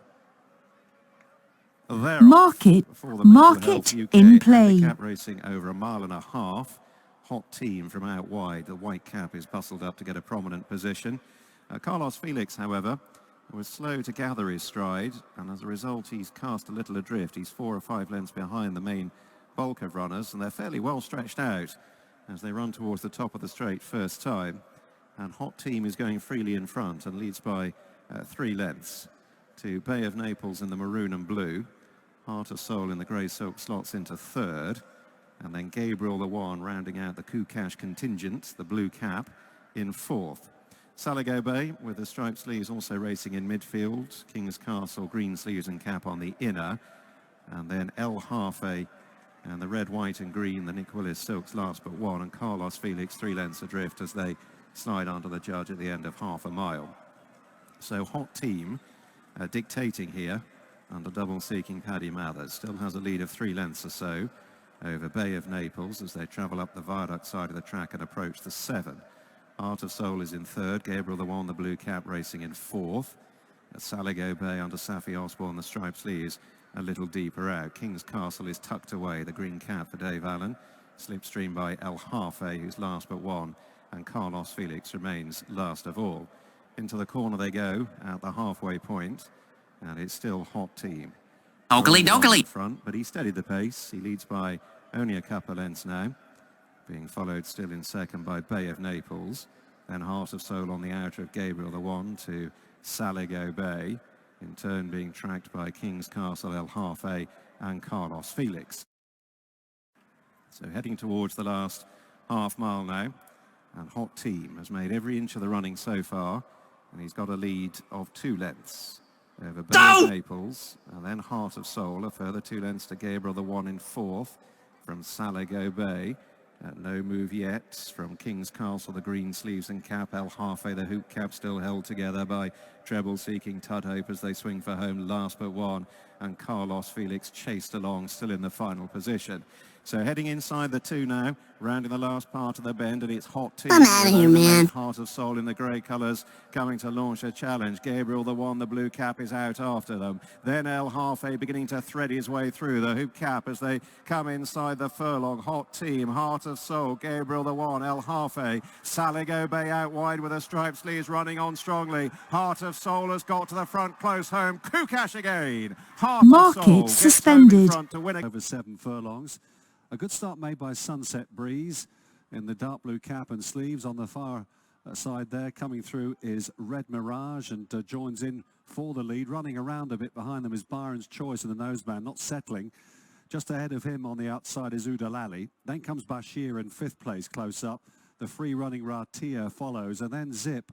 Mark it in play. Handicap racing over 1.5 miles. Hot Team from out wide. The white cap is bustled up to get a prominent position. Carlos Felix, however, was slow to gather his stride, and as a result he's cast a little adrift. He's 4 or 5 lengths behind the main bulk of runners, and they're fairly well stretched out as they run towards the top of the straight first time. And Hot Team is going freely in front and leads by 3 lengths to Bay of Naples in the maroon and blue. Heart of Soul in the grey silk slots into third, and then Gabriel the One rounding out the Kukash contingent, the blue cap, in fourth. Saligo Bay with the striped sleeves also racing in midfield. King's Castle, green sleeves and cap on the inner, and then El Harfe and the red, white and green, the Nick Willis silks last but one, and Carlos Felix 3 lengths adrift as they slide onto the judge at the end of half a mile. So Hot Team dictating here under double seeking Paddy Mathers. Still has a lead of 3 lengths or so over Bay of Naples as they travel up the viaduct side of the track and approach the 7. Heart of Soul is in third. Gabriel the One, the blue cap, racing in fourth. Saligo Bay under Safi Osborne, the striped sleeves a little deeper out. King's Castle is tucked away, the green cap for Dave Allen. Slipstream by El Harfe, who's last but one, and Carlos Felix remains last of all. Into the corner they go at the halfway point, and it's still Hot Team. Oakley dokley. Front, but he steadied the pace. He leads by only a couple of lengths now, being followed still in second by Bay of Naples. Then Heart of Soul on the outer of Gabriel the One to Saligo Bay, in turn being tracked by King's Castle, El Harfe and Carlos Felix. So heading towards the last half mile now, and Hot Team has made every inch of the running so far, and he's got a lead of 2 lengths over Bay of Naples, and then Heart of Soul, a further 2 lengths to Gabriel the One in fourth from Saligo Bay. No move yet from King's Castle, the green sleeves and cap. El Harfe, the hoop cap, still held together by treble-seeking Tudhope as they swing for home last but one, and Carlos Felix chased along, still in the final position. So heading inside the 2 now, rounding the last part of the bend, and it's Hot Team. I'm out of here, man. Heart of Soul in the grey colours coming to launch a challenge. Gabriel the One, the blue cap, is out after them. Then El Harfe beginning to thread his way through the hoop cap as they come inside the furlong. Hot Team, Heart of Soul, Gabriel the One, El Harfe, Saligo Bay out wide with the striped sleeves running on strongly. Heart of Soul has got to the front close home. Kukash again. Heart of Soul Market suspended. To win over 7 furlongs. A good start made by Sunset Breeze in the dark blue cap and sleeves. On the far side there, coming through is Red Mirage, and joins in for the lead. Running around a bit behind them is Byron's Choice in the noseband, not settling. Just ahead of him on the outside is Udalali. Then comes Bashir in 5th place close up. The free running Ratia follows, and then Zip,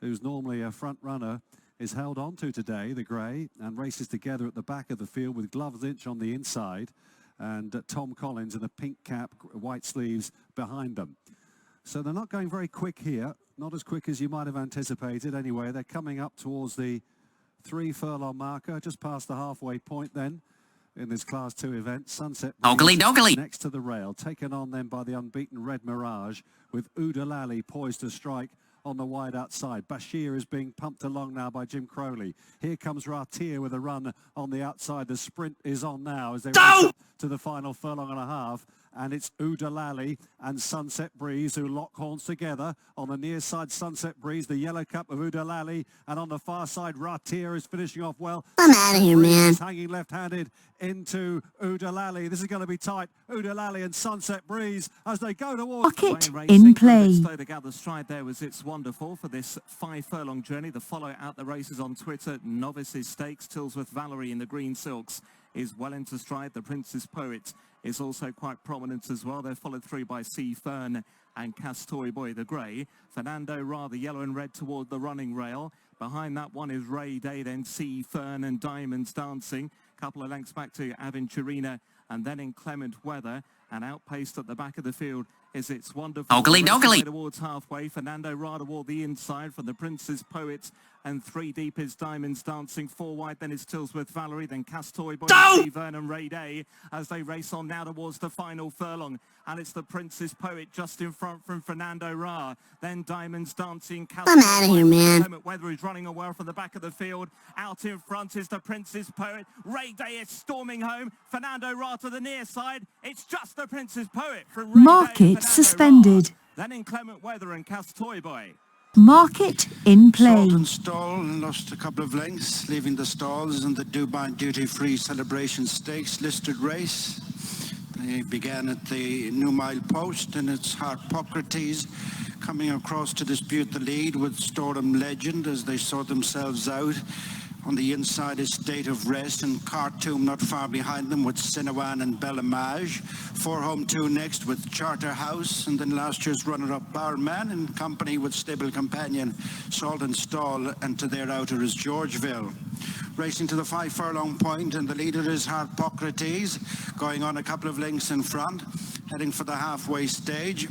who's normally a front runner, is held on to today, the grey, and races together at the back of the field with Gloves Inch on the inside, and Tom Collins in the pink cap, white sleeves behind them. So they're not going very quick here, not as quick as you might have anticipated. Anyway, they're coming up towards the 3 furlong marker, just past the halfway point then. in this Class 2 event. Sunset Oakley Breeze dokley. next to the rail, taken on then by the unbeaten Red Mirage, with Udalali poised to strike on the wide outside. Bashir is being pumped along now by Jim Crowley. Here comes Ratir with a run on the outside. The sprint is on now as they race up to the final furlong and a half. And it's Udalali and Sunset Breeze who lock horns together. On the near side, Sunset Breeze, the yellow cap of Udalali. And on the far side, Ratir is finishing off well. I'm out of here, man. Hanging left-handed into Udalali. This is going to be tight. Udalali and Sunset Breeze as they go towards... Pocket in play. Slow to gather stride there was It's Wonderful for this 5-furlong journey. The follow out the races on Twitter. Novices Stakes, Tilsworth Valerie in the green silks is well into stride. The Princess Poet is also quite prominent as well. They're followed through by Sea Fern and Castoy Boy the grey. Fernando Ra, the yellow and red toward the running rail. Behind that one is Ray Day, then Sea Fern and Diamonds Dancing. Couple of lengths back to Aventurina and then Inclement Weather. And outpaced at the back of the field is It's Wonderful. Oakley dokley. Towards halfway, Fernando Ra toward the inside from the Princess Poet, and 3 deep is Diamonds Dancing. 4 wide then is Tilsworth Valerie, then Castoy Boy, Sea Fern and Ray Day as they race on now towards the final furlong. And it's the Princess Poet just in front from Fernando Ra. Then Diamonds Dancing. I'm out of here, man. Weather is running well from the back of the field. Out in front is the Princess Poet. Ray Day is storming home. Fernando Ra to the near side. It's just the Princess Poet from Ray Market Day and Fernando suspended. Ra. Then Inclement Weather and Castoy Boy. Market in play. Sultan Stall lost a couple of lengths, leaving the stalls in the Dubai Duty Free Celebration Stakes listed race. They began at the New Mile Post, and it's Harpocrates coming across to dispute the lead with Stordom Legend as they sort themselves out. On the inside is State of Rest and Khartoum not far behind them with Sinawan and Bellamage. 4 home 2 next with Charterhouse, and then last year's runner-up Barman in company with stable companion Salt and Stall, and to their outer is Georgeville. Racing to the 5 furlong point, and the leader is Harpocrates, going on a couple of lengths in front, heading for the halfway stage.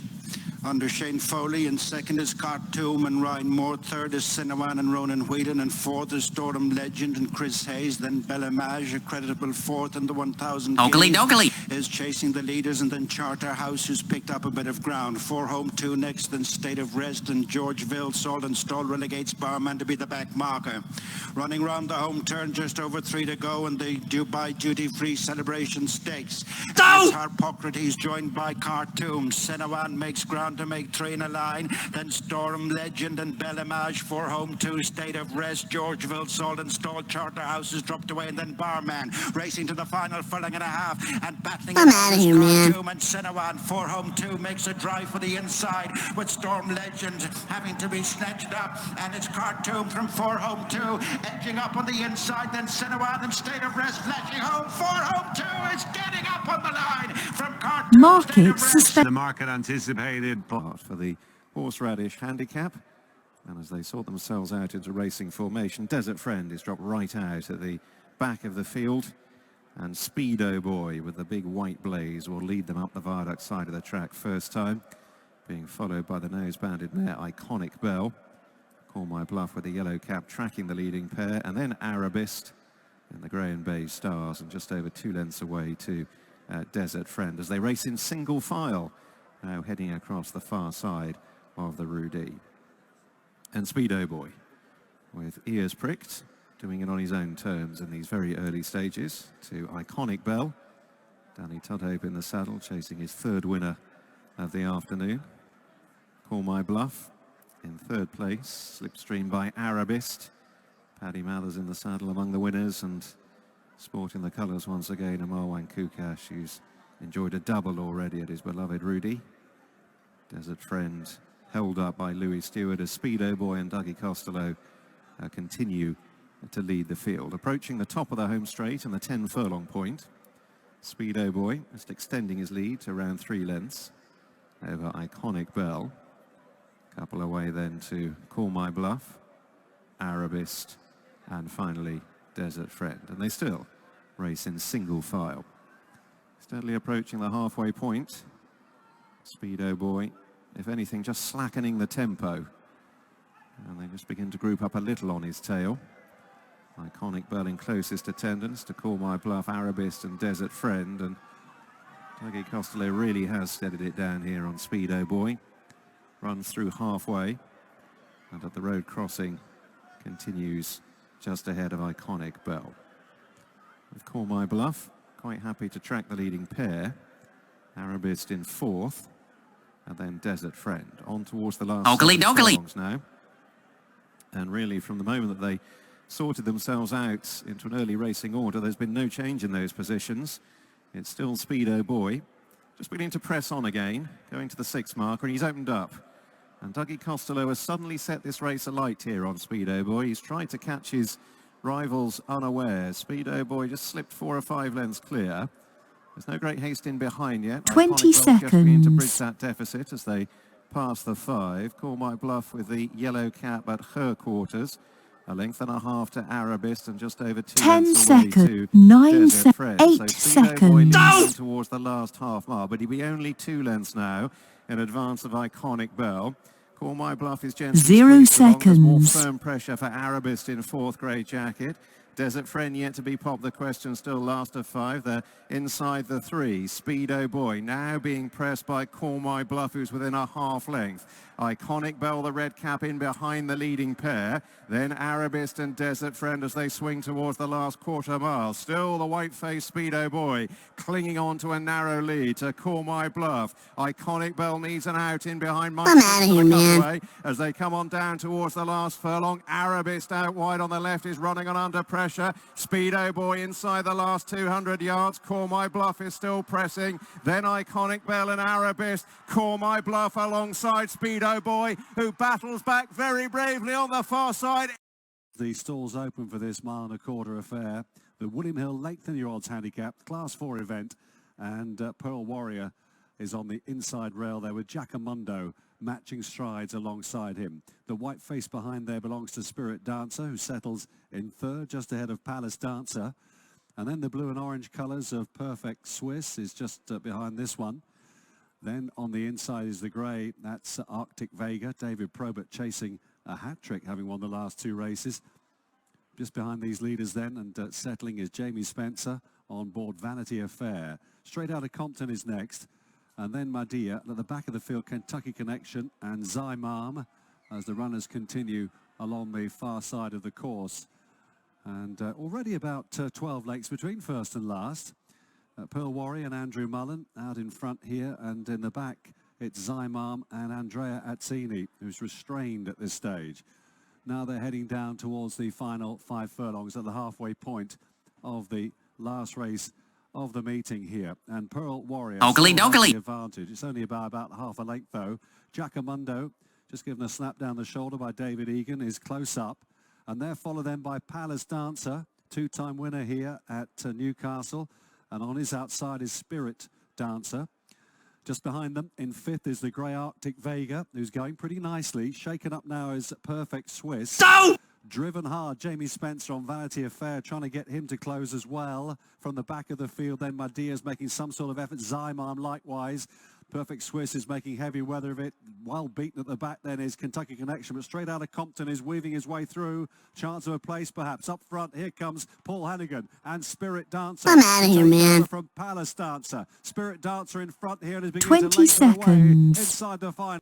Under Shane Foley, and second is Khartoum and Ryan Moore. Third is Sinawan and Ronan Whedon, and fourth is Stordom Legend and Chris Hayes. Then Bellamage, a creditable fourth, and the 1,000 Oakley dokley. is chasing the leaders, and then Charterhouse, who's picked up a bit of ground. 4 home 2 next, then State of Rest and Georgeville. Salt and Stall relegates Barman to be the back marker. Running round the home turn, just over 3 to go, and the Dubai Duty Free Celebration Stakes. It's Harpocrates joined by Khartoum. Sinawan makes ground to make 3 in a line, then Storm Legend and Bellamage. 4 home 2, State of Rest, Georgeville, Salt and Stall, Charterhouse is dropped away, and then Barman racing to the final furlong and a half and battling. I'm out of here, man. And Sinawan. 4 home 2 makes a drive for the inside with Storm Legend having to be snatched up, and it's Khartoum from 4 home 2 edging up on the inside, then Sinawan and State of Rest flashing home. 4 home 2 is getting up on the line from Khartoum. Market suspended. The market anticipated for the horseradish handicap, and as they sort themselves out into racing formation, Desert Friend is dropped right out at the back of the field, and Speedo Boy with the big white blaze will lead them up the viaduct side of the track first time, being followed by the nose-banded mare Iconic Bell. Call My Bluff with the yellow cap tracking the leading pair, and then Arabist in the grey and beige stars, and just over 2 lengths away to Desert Friend as they race in single file, now heading across the far side of the Rudy. And Speedo Boy, with ears pricked, doing it on his own terms in these very early stages, to Iconic Bell. Danny Tudhope in the saddle, chasing his 3rd winner of the afternoon. Call My Bluff in 3rd place, slipstream by Arabist. Paddy Mathers in the saddle among the winners, and sporting the colours once again, Amarwan Kukash, who's enjoyed a double already at his beloved Rudy. Desert Friend held up by Louis Stewart as Speedo Boy and Dougie Costello continue to lead the field. Approaching the top of the home straight and the 10 furlong point, Speedo Boy just extending his lead to around 3 lengths over Iconic Bell. Couple away then to Call My Bluff, Arabist, and finally Desert Friend. And they still race in single file. Steadily approaching the halfway point. Speedo Boy, if anything, just slackening the tempo. And they just begin to group up a little on his tail. Iconic Iconic Bell in closest attendance to Call My Bluff, Arabist and Desert Friend, and Dougie Costello really has steadied it down here on Speedo Boy. Runs through halfway, and at the road crossing continues just ahead of Iconic Bell. With Call My Bluff, quite happy to track the leading pair. Arabist in fourth, and then Desert Friend. On towards the last furlongs now. And really, from the moment that they sorted themselves out into an early racing order, there's been no change in those positions. It's still Speedo Boy, just beginning to press on again, going to the 6th marker, and he's opened up. And Dougie Costello has suddenly set this race alight here on Speedo Boy. He's tried to catch his rivals unawares. Speedo Boy just slipped 4 or 5 lengths clear. There's no great haste in behind yet. 20 seconds. Just beginning to bridge seconds. that deficit as they pass the 5. Call My Bluff with the yellow cap at her quarters. A length and a half to Arabist and just over 2 10 lengths away seconds. to 9 Desert seconds. Friend. 8 So Speedo Boy leads seconds. towards the last half mile, but he'll be only 2 lengths now in advance of Iconic Bell. Call My Bluff is gently 0 squeezed along. There's more seconds. firm pressure for Arabist in 4th grey jacket. Desert Friend yet to be popped. The question still last of 5. They're inside the 3. Speedo Boy now being pressed by Call My Bluff, who's within a half length. Iconic Bell, the red cap, in behind the leading pair. Then Arabist and Desert Friend as they swing towards the last quarter mile. Still the white-faced Speedo Boy clinging on to a narrow lead to Call My Bluff. Iconic Bell needs an out in behind Mike. I'm outta here, man. As they come on down towards the last furlong. Arabist out wide on the left is running on under pressure. Speedo Boy inside the last 200 yards. Call My Bluff is still pressing. Then Iconic Bell and Arabist. Call My Bluff alongside Speedo Boy, who battles back very bravely on the far side. The stalls open for this mile and a quarter affair. The William Hill Lengthen-Year-Olds Handicap, Class 4 event, and Pearl Warrior is on the inside rail there with Jackamundo matching strides alongside him. The white face behind there belongs to Spirit Dancer, who settles in 3rd, just ahead of Palace Dancer. And then the blue and orange colours of Perfect Swiss is just behind this one. Then on the inside is the grey, that's Arctic Vega. David Probert chasing a hat-trick, having won the last 2 races. Just behind these leaders then, and settling is Jamie Spencer on board Vanity Affair. Straight out of Compton is next. And then Madia, at the back of the field, Kentucky Connection and Zymam as the runners continue along the far side of the course. And already about 12 lengths between first and last. Pearl Warrior and Andrew Mullen out in front here, and in the back it's Zymam and Andrea Azzini, who's restrained at this stage. Now they're heading down towards the final 5 furlongs at the halfway point of the last race of the meeting here. And Pearl Warrior still has the advantage. It's only by about half a length though. Jackamundo, just given a slap down the shoulder by David Egan, is close up. And they're followed then by Palace Dancer, 2-time winner here at Newcastle. And on his outside is Spirit Dancer. Just behind them in 5th is the grey Arctic Vega, who's going pretty nicely. Shaken up now is Perfect Swiss. Driven hard, Jamie Spencer on Vanity Affair, trying to get him to close as well. From the back of the field, then Madia's making some sort of effort. Zymam likewise. Perfect Swiss is making heavy weather of it. Well beaten at the back then is Kentucky Connection, but straight out of Compton is weaving his way through. Chance of a place perhaps. Up front, here comes Paul Hannigan and Spirit Dancer. I'm out of here, man. From Palace Dancer. Spirit Dancer in front here and is beginning 20 to lengthen away seconds. inside the final.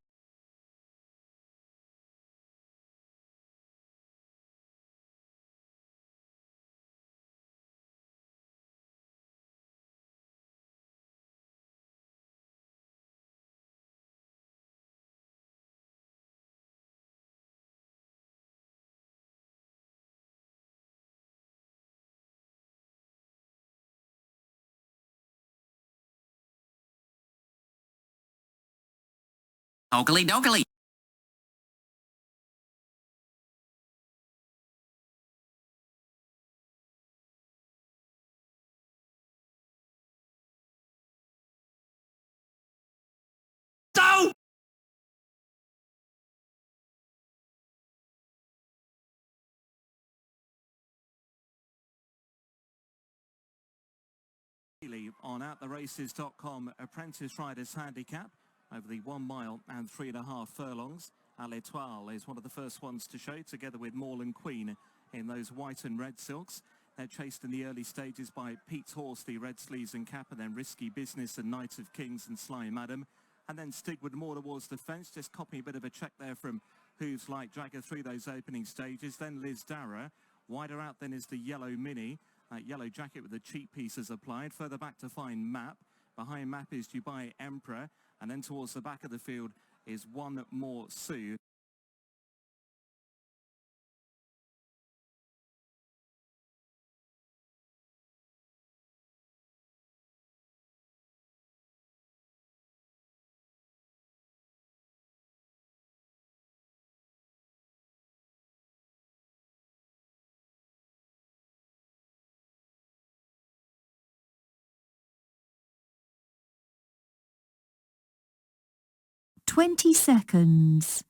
Oakley dokley. On attheraces.com, Apprentice Riders Handicap over the 1 mile and 3.5 furlongs. L'Etoile is one of the first ones to show, together with Moreland Queen in those white and red silks. They're chased in the early stages by Pete's Horse, the Red Sleeves and Cap, and then Risky Business and Knight of Kings and Sly Madam. And then Stigwood more towards the fence, just copying a bit of a check there from Hooves Like Dragger through those opening stages. Then Liz Dara. Wider out then is the Yellow Mini. Yellow Jacket with the cheap pieces applied. Further back to find Map. Behind Map is Dubai Emperor. And then towards the back of the field is One More Sue. Twenty seconds.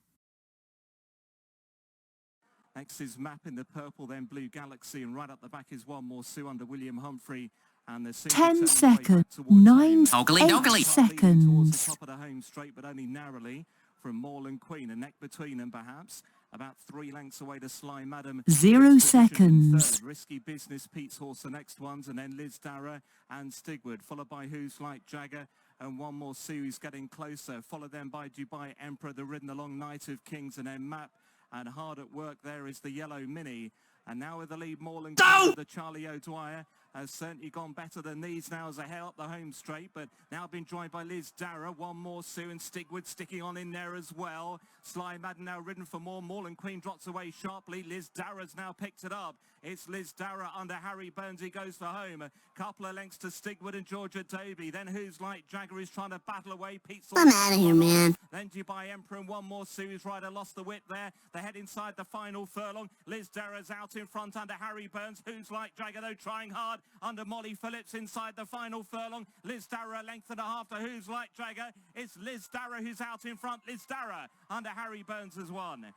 Next is Map in the purple, then Blue Galaxy, and right up the back is One More Sue under William Humphrey. And the 10 seconds. 9 8 seconds. Towards the top of the home straight, but only narrowly from Moreland Queen. A neck between them, perhaps. About 3 lengths away to Sly Madam. 0 seconds. Risky Business, Pete's Horse, the next ones, and then Liz Dara and Stigwood, followed by Who's Like Jagger. And One More Sue is getting closer, followed then by Dubai Emperor, the ridden along Knight of Kings, and then Map. And hard at work there is the Yellow Mini. And now with the lead, Moreland, the Charlie O'Dwyer has certainly gone better than these now as they head up the home straight, but now been joined by Liz Dara. One More Sue and Stigwood sticking on in there as well. Sly Madden now ridden for more. Moreland Queen drops away sharply. Liz Dara's now picked it up. It's Liz Dara under Harry Burns. He goes for home. A couple of lengths to Stigwood and Georgia Doby. Then Who's Like Jagger is trying to battle away. Pete's I'm out of here, man. Then Dubai Emperor and One More Sue. His rider lost the whip there. They head inside the final furlong. Liz Dara's out in front under Harry Burns. Who's Like Jagger though trying hard under Molly Phillips inside the final furlong. Liz Dara a length and a half to Who's Like Jagger. It's Liz Dara who's out in front. Liz Dara under Harry Burns has won.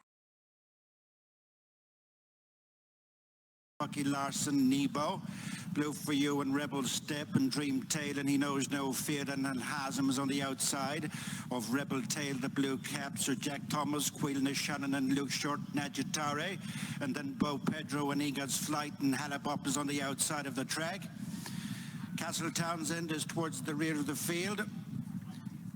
Bucky Larson, Nebo, Blue for You and Rebel Step and Dream Tail, and He Knows No Fear, and Alhazim is on the outside of Rebel Tail, the Blue Caps, Sir Jack Thomas, Quilna Shannon and Luke Short, Nadjatare, and then Bo Pedro and Eagles Flight and Halibop is on the outside of the track. Castle Townsend is towards the rear of the field.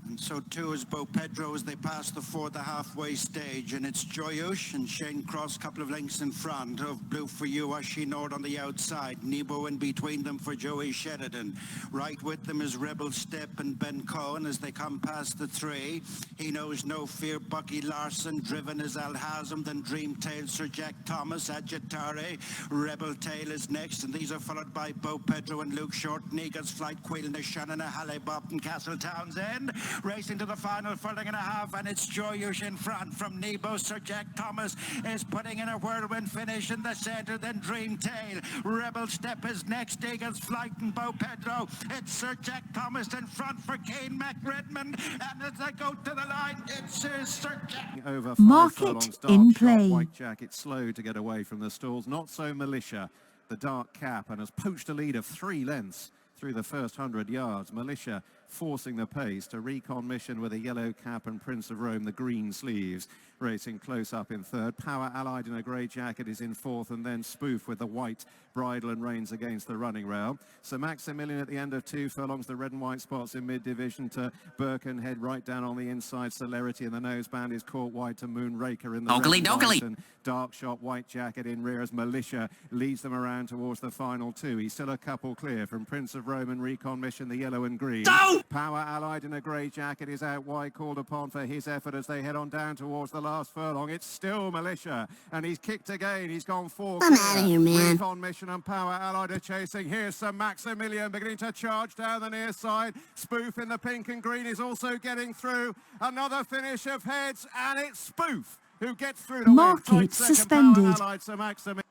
And so too is Bo Pedro as they pass the halfway stage, and it's Joyush and Shane Cross, couple of lengths in front of Blue for You, Ashi Nord on the outside, Nebo in between them for Joey Sheridan. Right with them is Rebel Step and Ben Cohen as they come past the 3. He Knows No Fear, Bucky Larson, driven is Alhazim, then Dream Tail, Sir Jack Thomas, Agitare, Rebel Tail is next, and these are followed by Bo Pedro and Luke Short, Negus Flight, Quilna Shannon, Halibop and Castle Townsend. Racing to the final furlong and a half, and it's Joyush in front from Nebo. Sir Jack Thomas is putting in a whirlwind finish in the centre, then Dream Tail. Rebel Step is next, Eagles Flight and Bo Pedro. It's Sir Jack Thomas in front for Kane McRedmond, and as they go to the line, it's Sir Jack. Over 5 Market furlongs, in Dark play. Shot, White Jacket slow to get away from the stalls. Not so Militia, the dark cap, and has poached a lead of 3 lengths through the first 100 yards. Militia forcing the pace to Recon Mission with a yellow cap and Prince of Rome, the green sleeves, racing close up in third. Power Allied in a grey jacket is in fourth, and then Spoof with the white bridle and reins against the running rail. Sir Maximilian at the end of 2 furlongs, the red and white spots in mid-division to Birkenhead right down on the inside. Celerity, and the noseband is caught wide to Moonraker in the red and white, and Dark Shot, White Jacket in rear as Militia leads them around towards the final 2. He's still a couple clear from Prince of Rome and Recon Mission, the yellow and green. Power Allied in a grey jacket is out wide, called upon for his effort as they head on down towards the last furlong. It's still Militia, and he's kicked again. He's gone 4 I'm out of here, man. Recon Mission and Power Allied are chasing. Here's Sir Maximilian beginning to charge down the near side. Spoof in the pink and green is also getting through. Another finish of heads, and it's Spoof who gets through to Market win. Tight second, suspended. Power Allied, Sir Maximilian.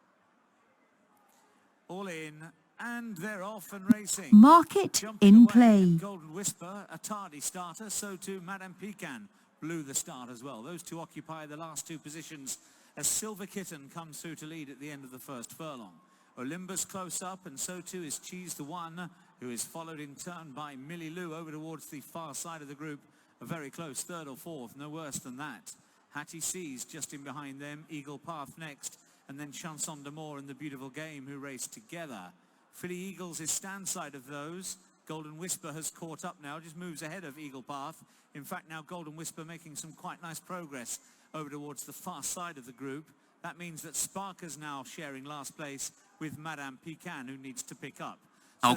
All in, and they're off and racing. Market Jumping in away, play. Golden Whisper, a tardy starter, so too Madame Pecan blew the start as well. Those two occupy the last 2 positions as Silver Kitten comes through to lead at the end of the first furlong. Olympus close up, and so too is Cheese the One, who is followed in turn by Millie Lou over towards the far side of the group. A very close 3rd or 4th, no worse than that. Hattie Seas just in behind them, Eagle Path next, and then Chanson d'Amour and The Beautiful Game, who race together. Philly Eagles is stand side of those. Golden Whisper has caught up now, just moves ahead of Eagle Path. In fact, now Golden Whisper making some quite nice progress over towards the far side of the group. That means that Sparker's now sharing last place with Madame Pecan, who needs to pick up. So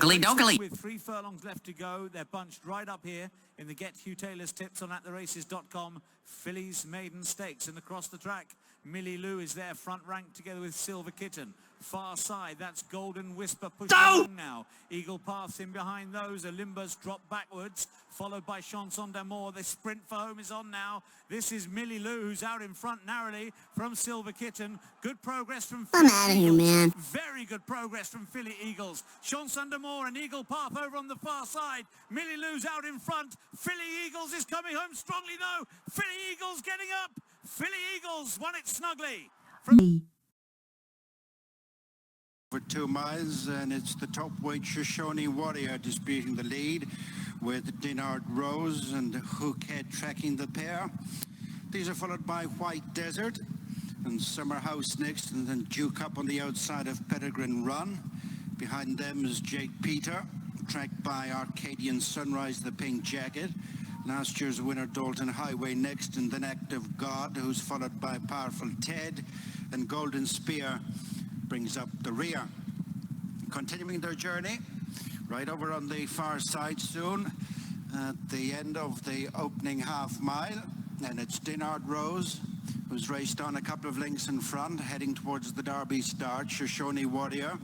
with 3 furlongs left to go, they're bunched right up here in the Get Hugh Taylor's tips on attheraces.com. Fillies Maiden Stakes, and across the track, Millie Lou is there, front rank together with Silver Kitten. Far side, that's Golden Whisper pushing along now. Eagle Path's in behind those. Olimba's drop backwards, followed by Chanson d'Amour. The sprint for home is on now. This is Millie Lou, who's out in front narrowly from Silver Kitten. Good progress from Philly I'm out of Eagles. here, man. Very good progress from Philly Eagles. Chanson d'Amour and Eagle Path over on the far side. Millie Lou's out in front. Philly Eagles is coming home strongly though. Philly Eagles getting up. Philly Eagles won it snugly. For 2 miles, and it's the top weight Shoshone Warrior disputing the lead, with Dinard Rose and Hookhead tracking the pair. These are followed by White Desert and Summer House next, and then Duke Up on the outside of Peregrine Run. Behind them is Jake Peter, tracked by Arcadian Sunrise, the pink jacket. Last year's winner Dalton Highway next, and then Active God, who's followed by Powerful Ted, and Golden Spear brings up the rear. Continuing their journey, right over on the far side soon, at the end of the opening half mile, and it's Dinard Rose, who's raced on a couple of lengths in front, heading towards the Derby start. Shoshone Warrior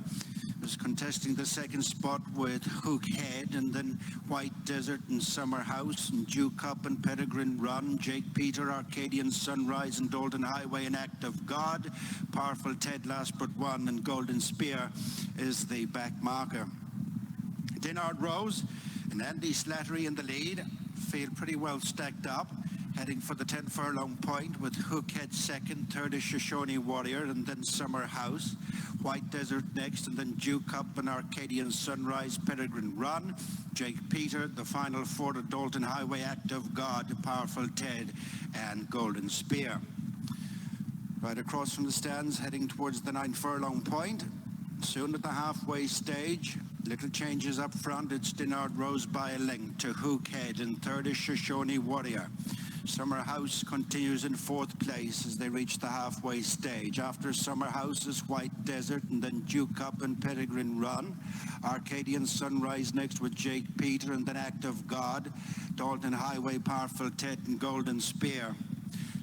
is contesting the second spot with Hookhead, and then White Desert and Summer House, and Duke Up and Peregrine Run, Jake Peter, Arcadian Sunrise and Dalton Highway and Act of God. Powerful Ted last but one, and Golden Spear is the back marker. Dinard Rose and Andy Slattery in the lead, feel pretty well stacked up, heading for the 10 furlong point with Hookhead second, third is Shoshone Warrior, and then Summer House. White Desert next, and then Duke Up and Arcadian Sunrise, Peregrine Run. Jake Peter, the final four to Dalton Highway, Act of God, Powerful Ted, and Golden Spear. Right across from the stands, heading towards the 9 furlong point. Soon at the halfway stage, little changes up front. It's Dinard Rose by a length to Hookhead, and third is Shoshone Warrior. Summer House continues in 4th place as they reach the halfway stage. After Summer House is White Desert, and then Duke Up and Peregrine Run. Arcadian Sunrise next with Jake Peter, and then Act of God. Dalton Highway, Powerful Ted, and Golden Spear.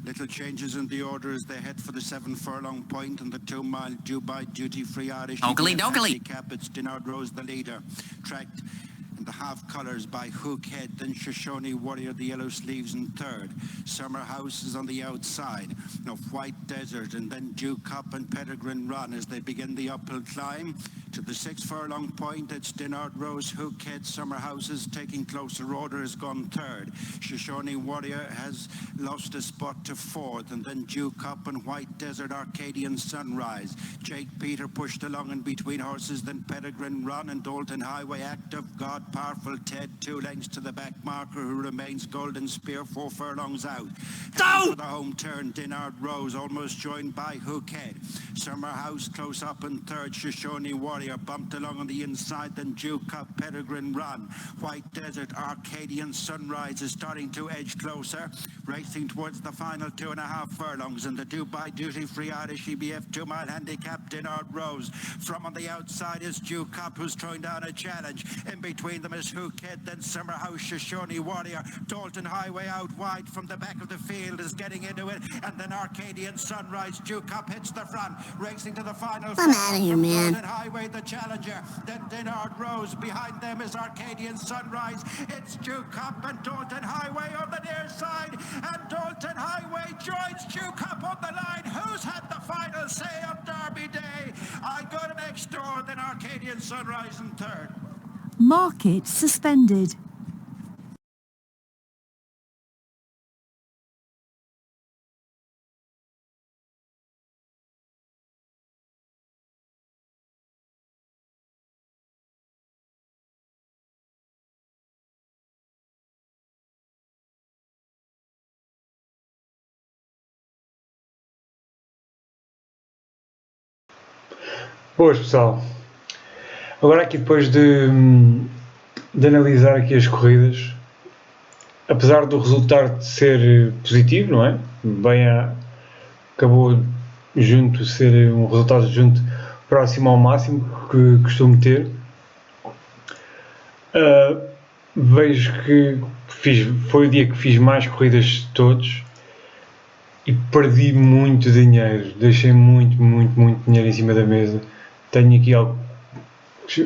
Little changes in the order as they head for the 7 furlong point and the 2 mile Dubai Duty Free Irish handicap. It's Dinard Rose the leader, tracked in the half colours by Hookhead, then Shoshone Warrior, the yellow sleeves in third. Summer House is on the outside of White Desert, and then Duke Up and Peregrine Run as they begin the uphill climb to the 6 furlong point. It's Dinard Rose, Hookhead, Summer House is taking closer order, has gone third. Shoshone Warrior has lost a spot to 4th, and then Duke Up and White Desert, Arcadian Sunrise. Jake Peter pushed along in between horses, then Peregrine Run and Dalton Highway, Act of God, Powerful Ted, 2 lengths to the back marker, who remains Golden Spear 4 furlongs out. For the home turn, Dinard Rose almost joined by Hookhead. Summer House close up in third. Shoshone Warrior bumped along on the inside, then Duke Up, Peregrine Run. White Desert, Arcadian Sunrise is starting to edge closer, racing towards the final 2.5 furlongs, and the Dubai Duty Free Irish EBF 2 mile handicap, Dinard Rose. From on the outside is Duke Up, who's throwing down a challenge. In between them is Hookhead, then Summer House, Shoshone Warrior. Dalton Highway out wide from the back of the field is getting into it, and then Arcadian Sunrise. Duke Up hits the front, racing to the final. I'm out of here, man. Dalton Highway, the challenger, then Dinard Rose. Behind them is Arcadian Sunrise. It's Duke Up and Dalton Highway on the near side, and Dalton Highway joins Duke Up on the line. Who's had the final say on Derby Day? I go to next door, then Arcadian Sunrise in third. Market suspended. Boas pessoal, agora aqui depois de analisar aqui as corridas, apesar do resultado ser positivo, não é? Acabou junto ser um resultado junto próximo ao máximo que costumo ter. Vejo que foi o dia que fiz mais corridas de todos e perdi muito dinheiro, deixei muito dinheiro em cima da mesa. Tenho aqui algo,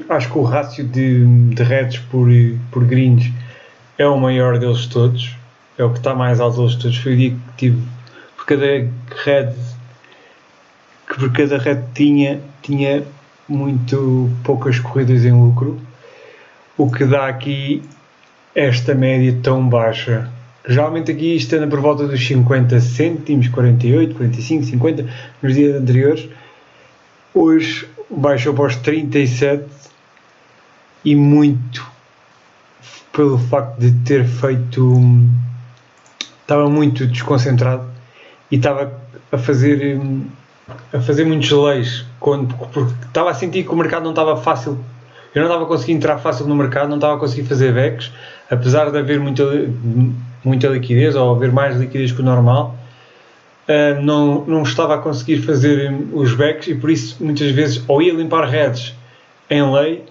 acho que o rácio de heads por greens é o maior deles todos, é o que está mais alto deles todos. Foi o dia que tive, por cada head tinha muito poucas corridas em lucro, o que dá aqui esta média tão baixa. Geralmente aqui isto anda por volta dos 50 cêntimos, 48, 45, 50 nos dias anteriores. Hoje baixou para os 37 e muito pelo facto de ter feito... Estava muito desconcentrado e estava a fazer muitos leis, porque estava a sentir que o mercado não estava fácil. Eu não estava a conseguir entrar fácil no mercado, não estava a conseguir fazer backs, apesar de haver muita liquidez, ou haver mais liquidez que o normal. Não estava a conseguir fazer os backs e por isso muitas vezes ou ia limpar heads em lei,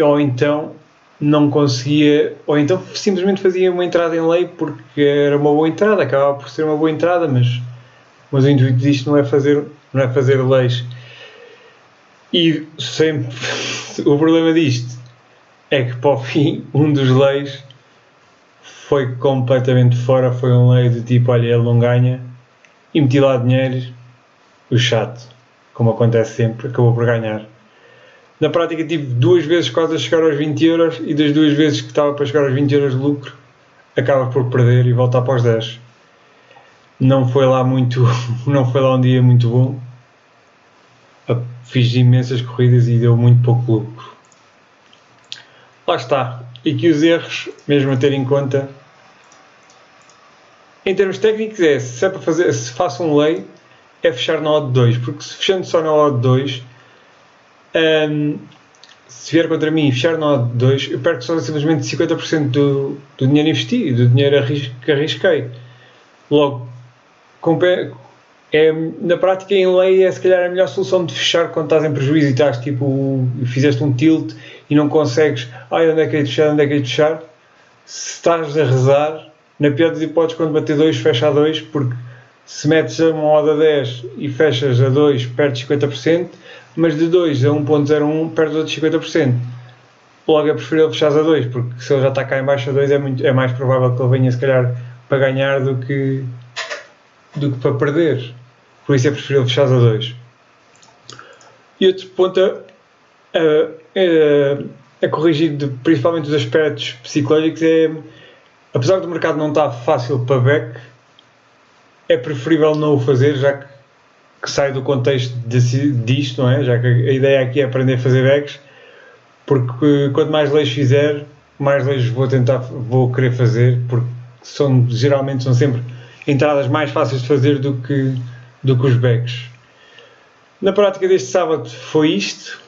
ou então não conseguia, ou então simplesmente fazia uma entrada em lei porque era uma boa entrada, acabava por ser uma boa entrada, mas o intuito disto não é fazer leis. E sempre o problema disto é que para o fim um dos leis foi completamente fora, foi um lei de tipo, olha, ele não ganha, e meti lá dinheiro, o chato, como acontece sempre, acabou por ganhar. Na prática tive 2 vezes quase a chegar aos 20 euros e das 2 vezes que estava para chegar aos 20 euros de lucro, acaba por perder e voltar para os 10. Não foi lá um dia muito bom. Fiz imensas corridas e deu muito pouco lucro. Lá está. E aqui os erros, mesmo a ter em conta. Em termos técnicos se é para fazer, se faço um lei, é fechar na odd 2, porque se fechando só na odd 2, se vier contra mim e fechar na odd 2, eu perco só simplesmente 50% do dinheiro investido, do dinheiro que arrisquei. Logo, na prática em lei é se calhar a melhor solução de fechar quando estás em prejuízo e estás tipo, fizeste um tilt e não consegues, onde é que é de fechar, se estás a rezar, na pior das hipóteses quando bater 2 fecha a 2, porque se metes uma odd a 10 e fechas a 2 perdes 50%, mas de 2 a 1.01 perdes outros 50%. Logo é preferível fechar a 2, porque se ele já está cá em baixo a 2 é mais provável que ele venha se calhar para ganhar do que para perder. Por isso é preferível fechar a 2. E outro ponto a corrigir principalmente os aspectos psicológicos é, apesar do mercado não estar fácil para back, é preferível não o fazer, já que sai do contexto disto, não é? Já que a ideia aqui é aprender a fazer backs, porque quanto mais leis fizer, mais leis vou querer fazer, porque geralmente são sempre entradas mais fáceis de fazer do que os backs. Na prática deste sábado foi isto,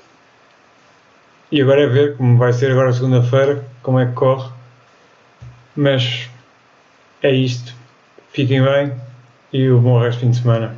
e agora é ver como vai ser agora segunda-feira, como é que corre, mas é isto. Fiquem bem e um bom resto de fim de semana.